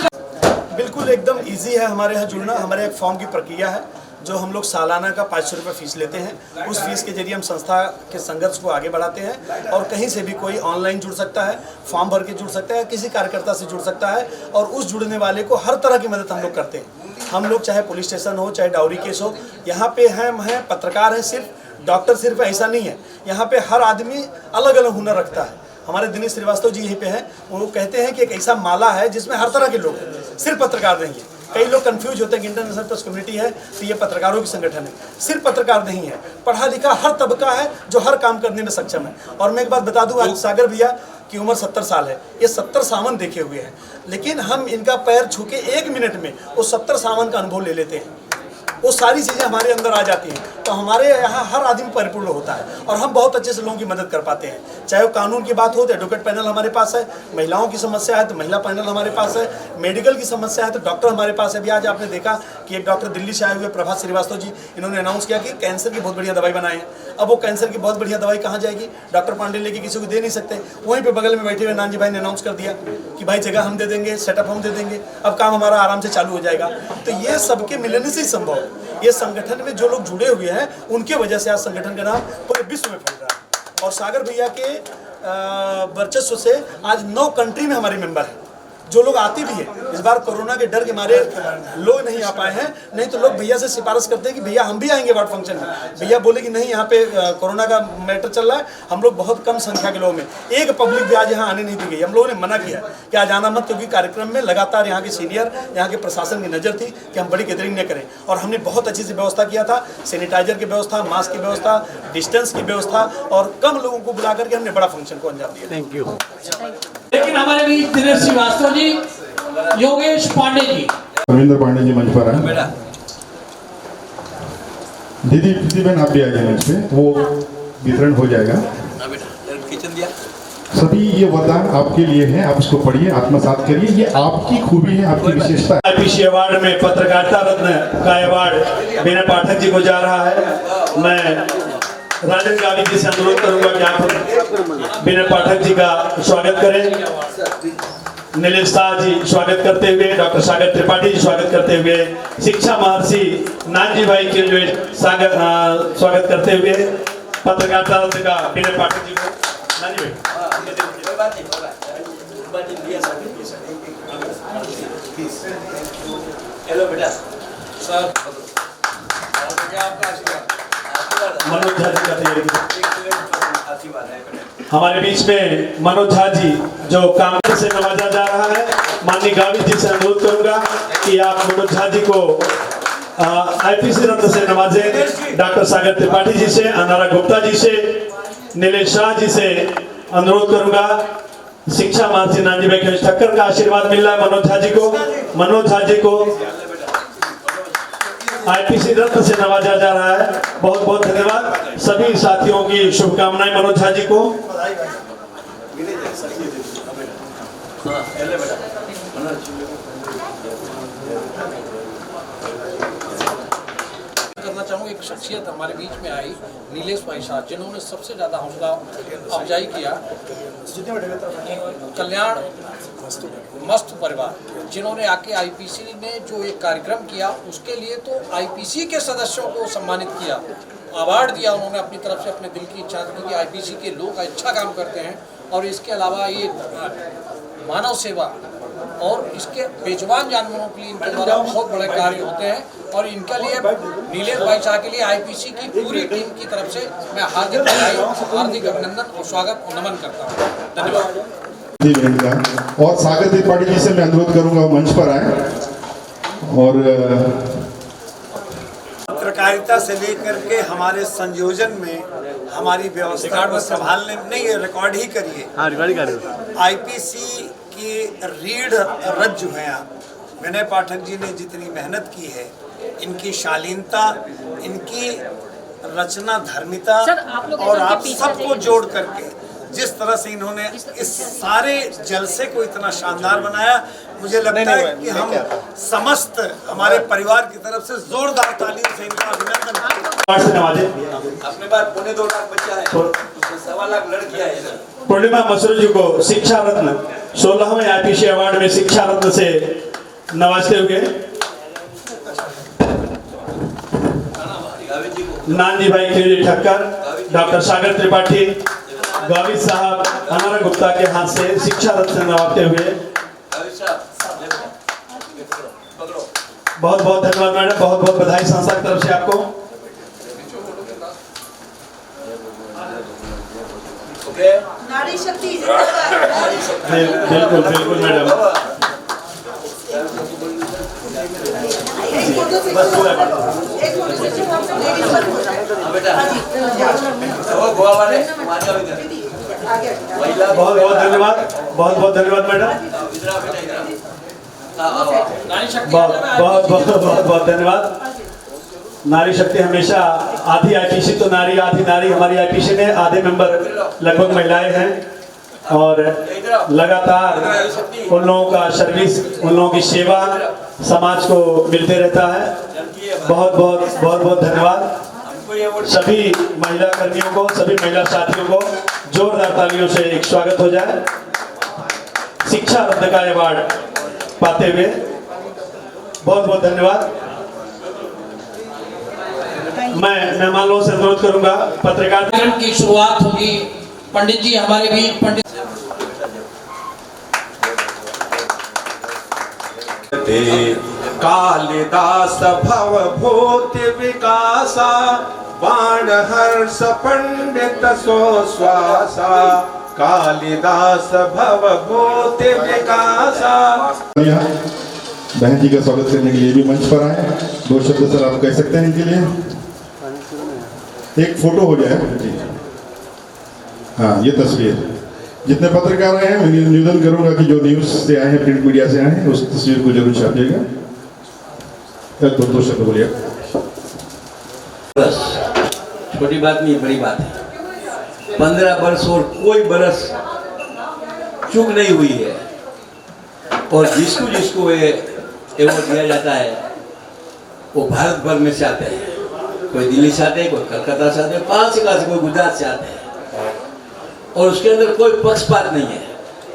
बिल्कुल एकदम इजी है हमारे यहाँ जुड़ना। हमारे एक फॉर्म की प्रक्रिया है जो हम लोग सालाना का 500 रुपये फीस लेते हैं। उस फीस के जरिए हम संस्था के संघर्ष को आगे बढ़ाते हैं और कहीं से भी कोई ऑनलाइन जुड़ सकता है, फॉर्म भर के जुड़ सकता है, किसी कार्यकर्ता से जुड़ सकता है और उस जुड़ने वाले को हर तरह की मदद हम लोग करते हैं। हम लोग चाहे पुलिस स्टेशन हो, चाहे डाउरी केस हो, यहाँ पे हैं पत्रकार हैं, सिर्फ डॉक्टर सिर्फ ऐसा नहीं है। यहाँ पे हर आदमी अलग अलग हुनर रखता है। हमारे दिनेश श्रीवास्तव जी यहीं पे हैं, वो कहते हैं कि एक ऐसा माला है जिसमें हर तरह के लोग हैं, सिर्फ पत्रकार नहीं है। कई लोग कंफ्यूज होते हैं कि इंटरनेशनल प्रेस कम्युनिटी है तो ये पत्रकारों की संगठन है। सिर्फ पत्रकार नहीं है, पढ़ा लिखा हर तबका है जो हर काम करने में सक्षम है। और मैं एक बात बता दूं, आज सागर भैया की उम्र 70 साल है, ये 70 सावन देखे हुए हैं, लेकिन हम इनका पैर छू के 1 मिनट में वो 70 सावन का अनुभव ले लेते हैं। वो सारी चीज़ें हमारे अंदर आ जाती हैं, तो हमारे यहाँ हर आदमी परिपूर्ण होता है और हम बहुत अच्छे से लोगों की मदद कर पाते हैं। चाहे वो कानून की बात हो तो एडवोकेट पैनल हमारे पास है, महिलाओं की समस्या है तो महिला पैनल हमारे पास है, मेडिकल की समस्या है तो डॉक्टर हमारे पास है। अभी आज आपने देखा कि एक डॉक्टर दिल्ली से आए हुए प्रभात श्रीवास्तव जी, इन्होंने अनाउंस किया कि कैंसर की बहुत बढ़िया दवाई बनाए हैं। अब वो कैंसर की बहुत बढ़िया दवाई कहाँ जाएगी? डॉक्टर पांडे लेके किसी को दे नहीं सकते। वहीं पे बगल में बैठे हुए नानजी भाई ने अनाउंस कर दिया कि भाई जगह हम दे देंगे, सेटअप हम दे देंगे, अब काम हमारा आराम से चालू हो जाएगा। तो ये सबके मिलने से ही संभव है। ये संगठन में जो लोग जुड़े हुए हैं उनके वजह से आज संगठन का नाम पूरे विश्व में फैल रहा है। और सागर भैया के वर्चस्व से आज 9 कंट्री में हमारे मेंबर हैं, जो लोग आते भी हैं। इस बार कोरोना के डर के मारे लोग नहीं आ पाए हैं, नहीं तो लोग भैया से सिफारिश करते हैं कि भैया हम भी आएंगे वार्ड फंक्शन में। भैया बोले कि नहीं, यहाँ पे कोरोना का मैटर चल रहा है, हम लोग बहुत कम संख्या के लोग में, एक पब्लिक भी आज यहाँ आने नहीं दी गई। हम लोगों ने मना किया कि आज आना मत, क्योंकि कार्यक्रम में लगातार यहाँ के सीनियर, यहाँ के प्रशासन की नज़र थी कि हम बड़ी गैदरिंग न करें। और हमने बहुत अच्छी से व्यवस्था किया था, सैनिटाइजर की व्यवस्था, मास्क की व्यवस्था, डिस्टेंस की व्यवस्था, और कम लोगों को बुला करके हमने बड़ा फंक्शन को अंजाम दिया। Thank you. लेकिन हमारे बीच दिनेश श्रीवास्तव जी, योगेश पांडे जी, रविंद्र पांडे जी मंच पर आए। दीदी प्रीति बहन आप भी आ जाए मंच पे, वो वितरण हो जाएगा। सभी ये वरदान आपके लिए हैं, आप इसको पढ़िए, आत्मसात करिए। ये आपकी खूबी है, आपकी विशेषता है। आईपीसी अवार्ड में पत्रकारिता रत्न का अवार्ड विनय पाठक जी को जा रहा है। मैं राजन गावी जी से अनुरोध करूंगा कि आप विनय पाठक जी का स्वागत करें। नीलेश शाह जी स्वागत करते हुए, डॉक्टर सागर त्रिपाठी जी स्वागत करते हुए, शिक्षा महर्षि नानजी भाई के लिए स्वागत करते हुए, पत्रकारिता रत्न का विनय पाठक जी को। नानजी हेलो बेटा सर, मनोज झा जी का तैयारी। हमारे बीच में मनोज झा जी जो काम से नवाजा जा रहा है, माननीय गावी जी से अनुरोध करूंगा कि आप मनोज झा जी को आईपीसी रत्न से नवाजें। डॉक्टर सागर त्रिपाठी जी से, अनारा गुप्ता जी से, नीलेश शाह जी से अनुरोध करूंगा। शिक्षा महर्षि नानजी भाई ठक्कर का आशीर्वाद मिल रहा है मनोज झा जी को। मनोज झा जी को आईपीसी रत्न से नवाजा जा रहा है। बहुत बहुत धन्यवाद। सभी साथियों की शुभकामनाएं मनोज झा जी को। करना चाहूँगा, एक शख्सियत हमारे बीच में आई, नीलेश भाई साहब, जिन्होंने सबसे ज़्यादा हौसला अफजाई किया। कल्याण मस्त परिवार, जिन्होंने आके आईपीसी ने जो एक कार्यक्रम किया, उसके लिए तो आईपीसी के सदस्यों को सम्मानित किया, अवार्ड दिया उन्होंने अपनी तरफ से, अपने दिल की इच्छा थी कि आईपीसी के लोग अच्छा काम करते हैं। और इसके अलावा ये मानव सेवा और इसके बेजुबान जानवरों के लिए इनके द्वारा बहुत बड़े कार्य होते हैं। और इनके लिए नीलेश भाई शाह के लिए आईपीसी की पूरी टीम की तरफ से मैं हार्दिक बधाई, हार्दिक अभिनंदन और स्वागत और नमन करता हूँ। धन्यवाद। और सागर त्रिपाठी जी से मैं अनुरोध करूंगा वो मंच पर आए। और पत्रकारिता से लेकर के हमारे संयोजन में, हमारी व्यवस्था को संभालने में, नहीं रिकॉर्ड ही करिए। हाँ, रिकॉर्ड करिए। आईपीसी की रीढ़ रज्जु हैं आप। विनय पाठक जी ने जितनी मेहनत की है, इनकी शालीनता, इनकी रचना धर्मिता, और आप सबको जोड़ करके जिस तरह से इन्होंने इस सारे जलसे को इतना शानदार बनाया, मुझे लगता है कि हम समस्त हमारे परिवार की तरफ से जोरदार तालियों से इनका अभिनंदन। अपने पास 2.25 लाख बच्चा है, 1.25 लाख लड़कियां हैं। पूर्णिमा मसरूर जी को शिक्षा रत्न 16वें आईपीसी अवार्ड में शिक्षा रत्न से नवाजते हुए, नानजी भाई के ठक्कर, डॉक्टर सागर त्रिपाठी, गावी साहब, अनारा गुप्ता के हाथ से शिक्षा रत्न से नवाजते हुए बहुत बहुत धन्यवाद मैडम, बहुत बहुत बधाई संस्था की तरफ से आपको। नारी शक्ति बिल्कुल बिल्कुल मैडम। बहुत बहुत धन्यवाद, बहुत बहुत धन्यवाद मैडम, बहुत बहुत बहुत बहुत धन्यवाद। नारी शक्ति हमेशा आधी आईपीसी तो नारी आधी नारी, हमारी आईपीसी में आधे मेंबर लगभग महिलाएं हैं और लगातार उन लोगों का सर्विस, उन लोगों की सेवा समाज को मिलते रहता है। बहुत बहुत बहुत बहुत धन्यवाद सभी महिला कर्मियों को, सभी महिला साथियों को जोरदार तालियों से एक स्वागत हो जाए। शिक्षा रत्न का अवार्ड पाते हुए बहुत बहुत धन्यवाद। मैं मेहमान लोगों से अनुरोध करूंगा पत्रकार कार्यक्रम की शुरुआत होगी। पंडित जी हमारे भी पंडित कालिदास भव भूति विकासा बाण हर्ष पंडित सो श्वासा कालिदास भव भूति विकासा। बहन जी का स्वागत करने के लिए भी मंच पर आए। 2 शब्द सर आप कह सकते हैं इनके लिए? एक फोटो हो जाए जी। हाँ, ये तस्वीर जितने पत्रकार आए हैं मैं निवेदन करूंगा कि जो न्यूज़ से आए हैं, प्रिंट मीडिया से आए हैं, उस तस्वीर को जरूर छापिएगा। 2 शब्द बोलिए। बस छोटी बात नहीं, बड़ी बात है। 15 वर्ष और कोई बरस चूक नहीं हुई है और जिसको जिसको ये अवार्ड दिया जाता है वो भारत भर में से आते हैं। कोई दिल्ली से आते हैं, कोई कलकत्ता से आते हैं, 5 जगह से, कोई गुजरात से आते हैं और उसके अंदर कोई पक्षपात नहीं है।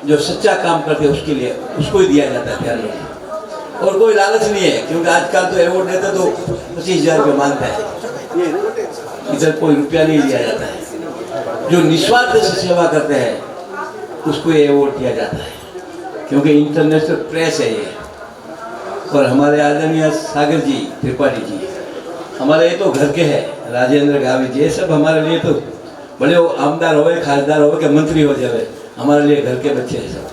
जो सच्चा काम करते हैं उसके लिए उसको ही दिया जाता है, ध्यान रखिए। और कोई लालच नहीं है, क्योंकि आजकल तो अवार्ड देते तो 25,000 रुपये मांगता है, इधर कोई रुपया नहीं दिया जाता है। जो निस्वार्थ से सेवा करते हैं उसको ये अवार्ड दिया जाता है, क्योंकि इंटरनेशनल प्रेस है ये। और हमारे आदरणीय सागर जी त्रिपाठी जी हमारे ये तो घर के हैं, राजेंद्र गावी जी, ये सब हमारे लिए तो बड़े आमदार हो, खासदार हो, कि मंत्री हो जाए, हमारे लिए घर के बच्चे हैं सब।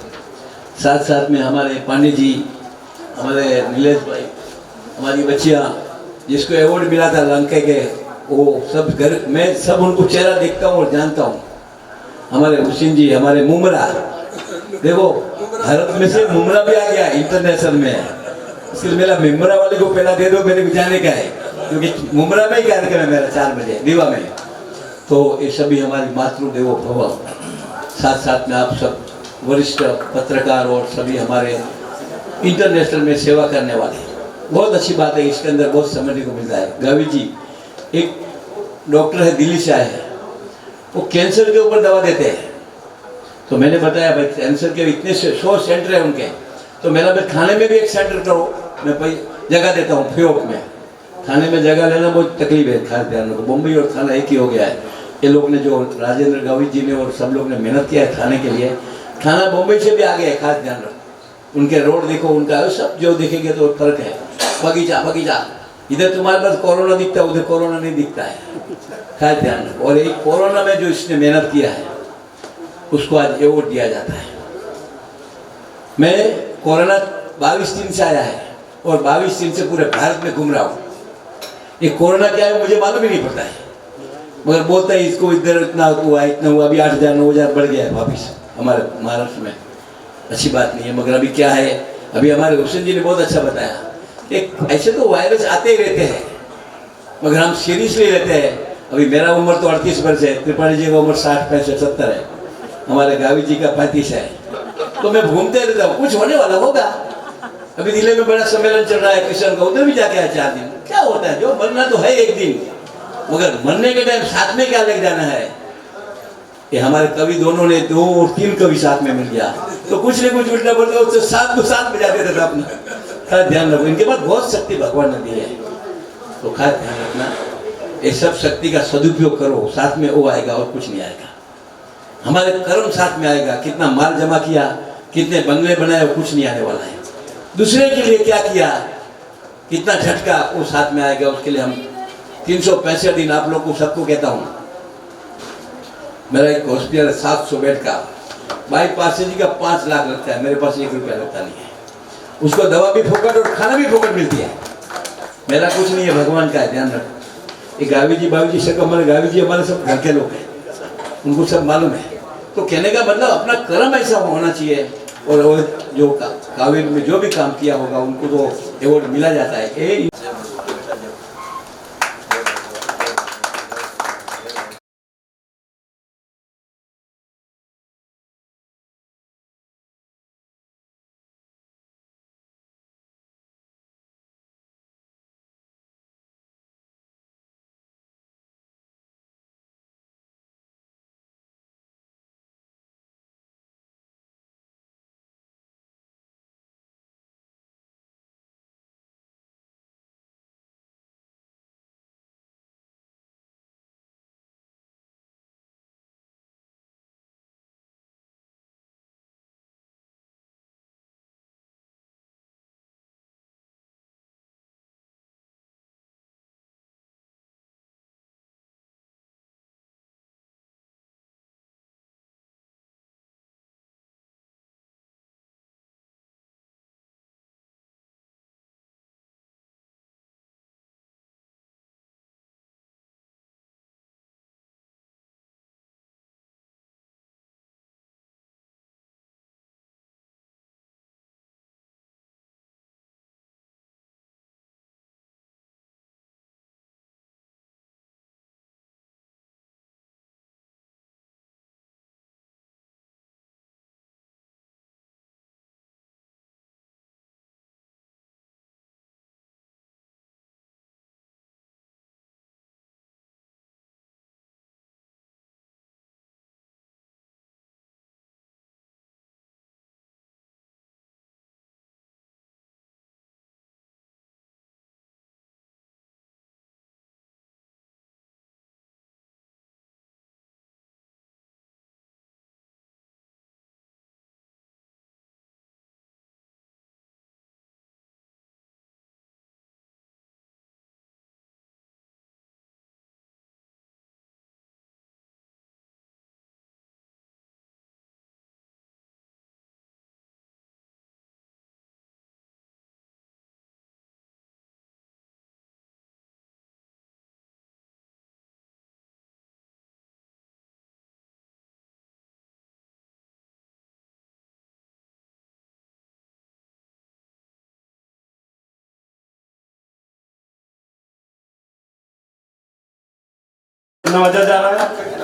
साथ साथ में हमारे पांडे जी, हमारे नीलेश भाई, हमारी बच्चियाँ जिसको अवार्ड मिला था लंके के, वो सब घर, मैं सब उनको चेहरा देखता हूँ और जानता हूँ। हमारे हुसैन जी, हमारे मुमरा, देखो भारत में से मुमरा भी आ गया इंटरनेशनल में, इसलिए मेरा मुमरा वाले को पहला दे दो, मेरे को जाने का है, क्योंकि मुमरा में ही कार्यक्रम है मेरा 4 बजे रीवा में। तो ये सभी हमारी मातृदेवो भव। साथ साथ में आप सब वरिष्ठ पत्रकार और सभी हमारे इंटरनेशनल में सेवा करने वाले, बहुत अच्छी बात है। इसके अंदर बहुत समझने को मिलता है। गावी जी एक डॉक्टर है, दिल्ली से आए हैं, वो कैंसर के ऊपर दवा देते हैं। तो मैंने बताया भाई कैंसर के इतने 100 सेंटर है उनके, तो मेरा भाई थाने में भी एक सेंटर करो, मैं भाई जगह देता हूँ फ्री ऑफ में। थाने में जगह लेना बहुत तकलीफ है, खास ध्यान रखो। मुंबई और थाना एक ही हो गया है। ये लोग ने, जो राजेंद्र गावी जी ने और सब लोग ने मेहनत किया है थाने के लिए, थाना मुंबई से भी आ गया है, खास ध्यान रखो। उनके रोड देखो, उनका सब जो देखेंगे तो फर्क है। बगीचा बगीचा, इधर तुम्हारे पास कोरोना दिखता है, उधर कोरोना नहीं दिखता है, खास ध्यान रखो। और एक कोरोना में जो इसने मेहनत किया है उसको आज अवार्ड दिया जाता है। मैं कोरोना 22 दिन से आया है और 22 दिन से पूरे भारत में घूम रहा हूँ। ये कोरोना क्या है मुझे मालूम ही नहीं पड़ता है, मगर बोलता है इसको इधर इतना हुआ, इतना हुआ, अभी 8,000 9,000 बढ़ गया है वापिस हमारे महाराष्ट्र में। अच्छी बात नहीं है, मगर अभी क्या है, अभी हमारे हुसैन जी ने बहुत अच्छा बताया, एक ऐसे तो वायरस आते ही रहते हैं मगर हम सीरियसली लेते हैं। अभी मेरा उम्र तो 38 वर्ष है, त्रिपाठी जी का उम्र 60 65 70 है, हमारे गावी जी का 35 है। तो मैं घूमते रहता हूँ, कुछ होने वाला होगा। अभी दिल्ली में बड़ा सम्मेलन चल रहा है कृष्ण का, उधर भी जाके आया 4 दिन। क्या होता है, जो मरना तो है एक दिन, मगर मरने के टाइम साथ में क्या लेके जाना है। ये हमारे कवि दोनों ने 2 और 3 कवि साथ में मिल गया, तो कुछ नहीं कुछ उल्टा बोलते उससे 7 को 7 बजा देते थे अपना। खास ध्यान रखो, इनके पास बहुत शक्ति भगवान ने दी है, तो खास ध्यान रखना, ये सब शक्ति का सदुपयोग करो, साथ में वो आएगा और कुछ नहीं आएगा। हमारे कर्म साथ में आएगा, कितना माल जमा किया, कितने बंगले बनाए, वो कुछ नहीं आने वाला है। दूसरे के लिए क्या किया, कितना झटका, वो साथ में आएगा। उसके लिए हम 365 दिन आप लोग को सबको कहता हूँ, मेरा एक हॉस्पिटल 700 बेड का, बाईपास जी का 5 लाख लगता है, मेरे पास 1 रुपया लगता नहीं है। उसको दवा भी फोकट और खाना भी फोकट मिलती है। मेरा कुछ नहीं है, भगवान का है, ध्यान रखो। ये गावी जी बावी जी सब हमारे गावी जी हमारे सब घर के लोग हैं, उनको सब मालूम है। तो कहने का मतलब अपना कर्म ऐसा होना चाहिए, और वो जो कावेर में जो भी काम किया होगा उनको तो अवार्ड मिला जाता है। नवाजा जा रहा है।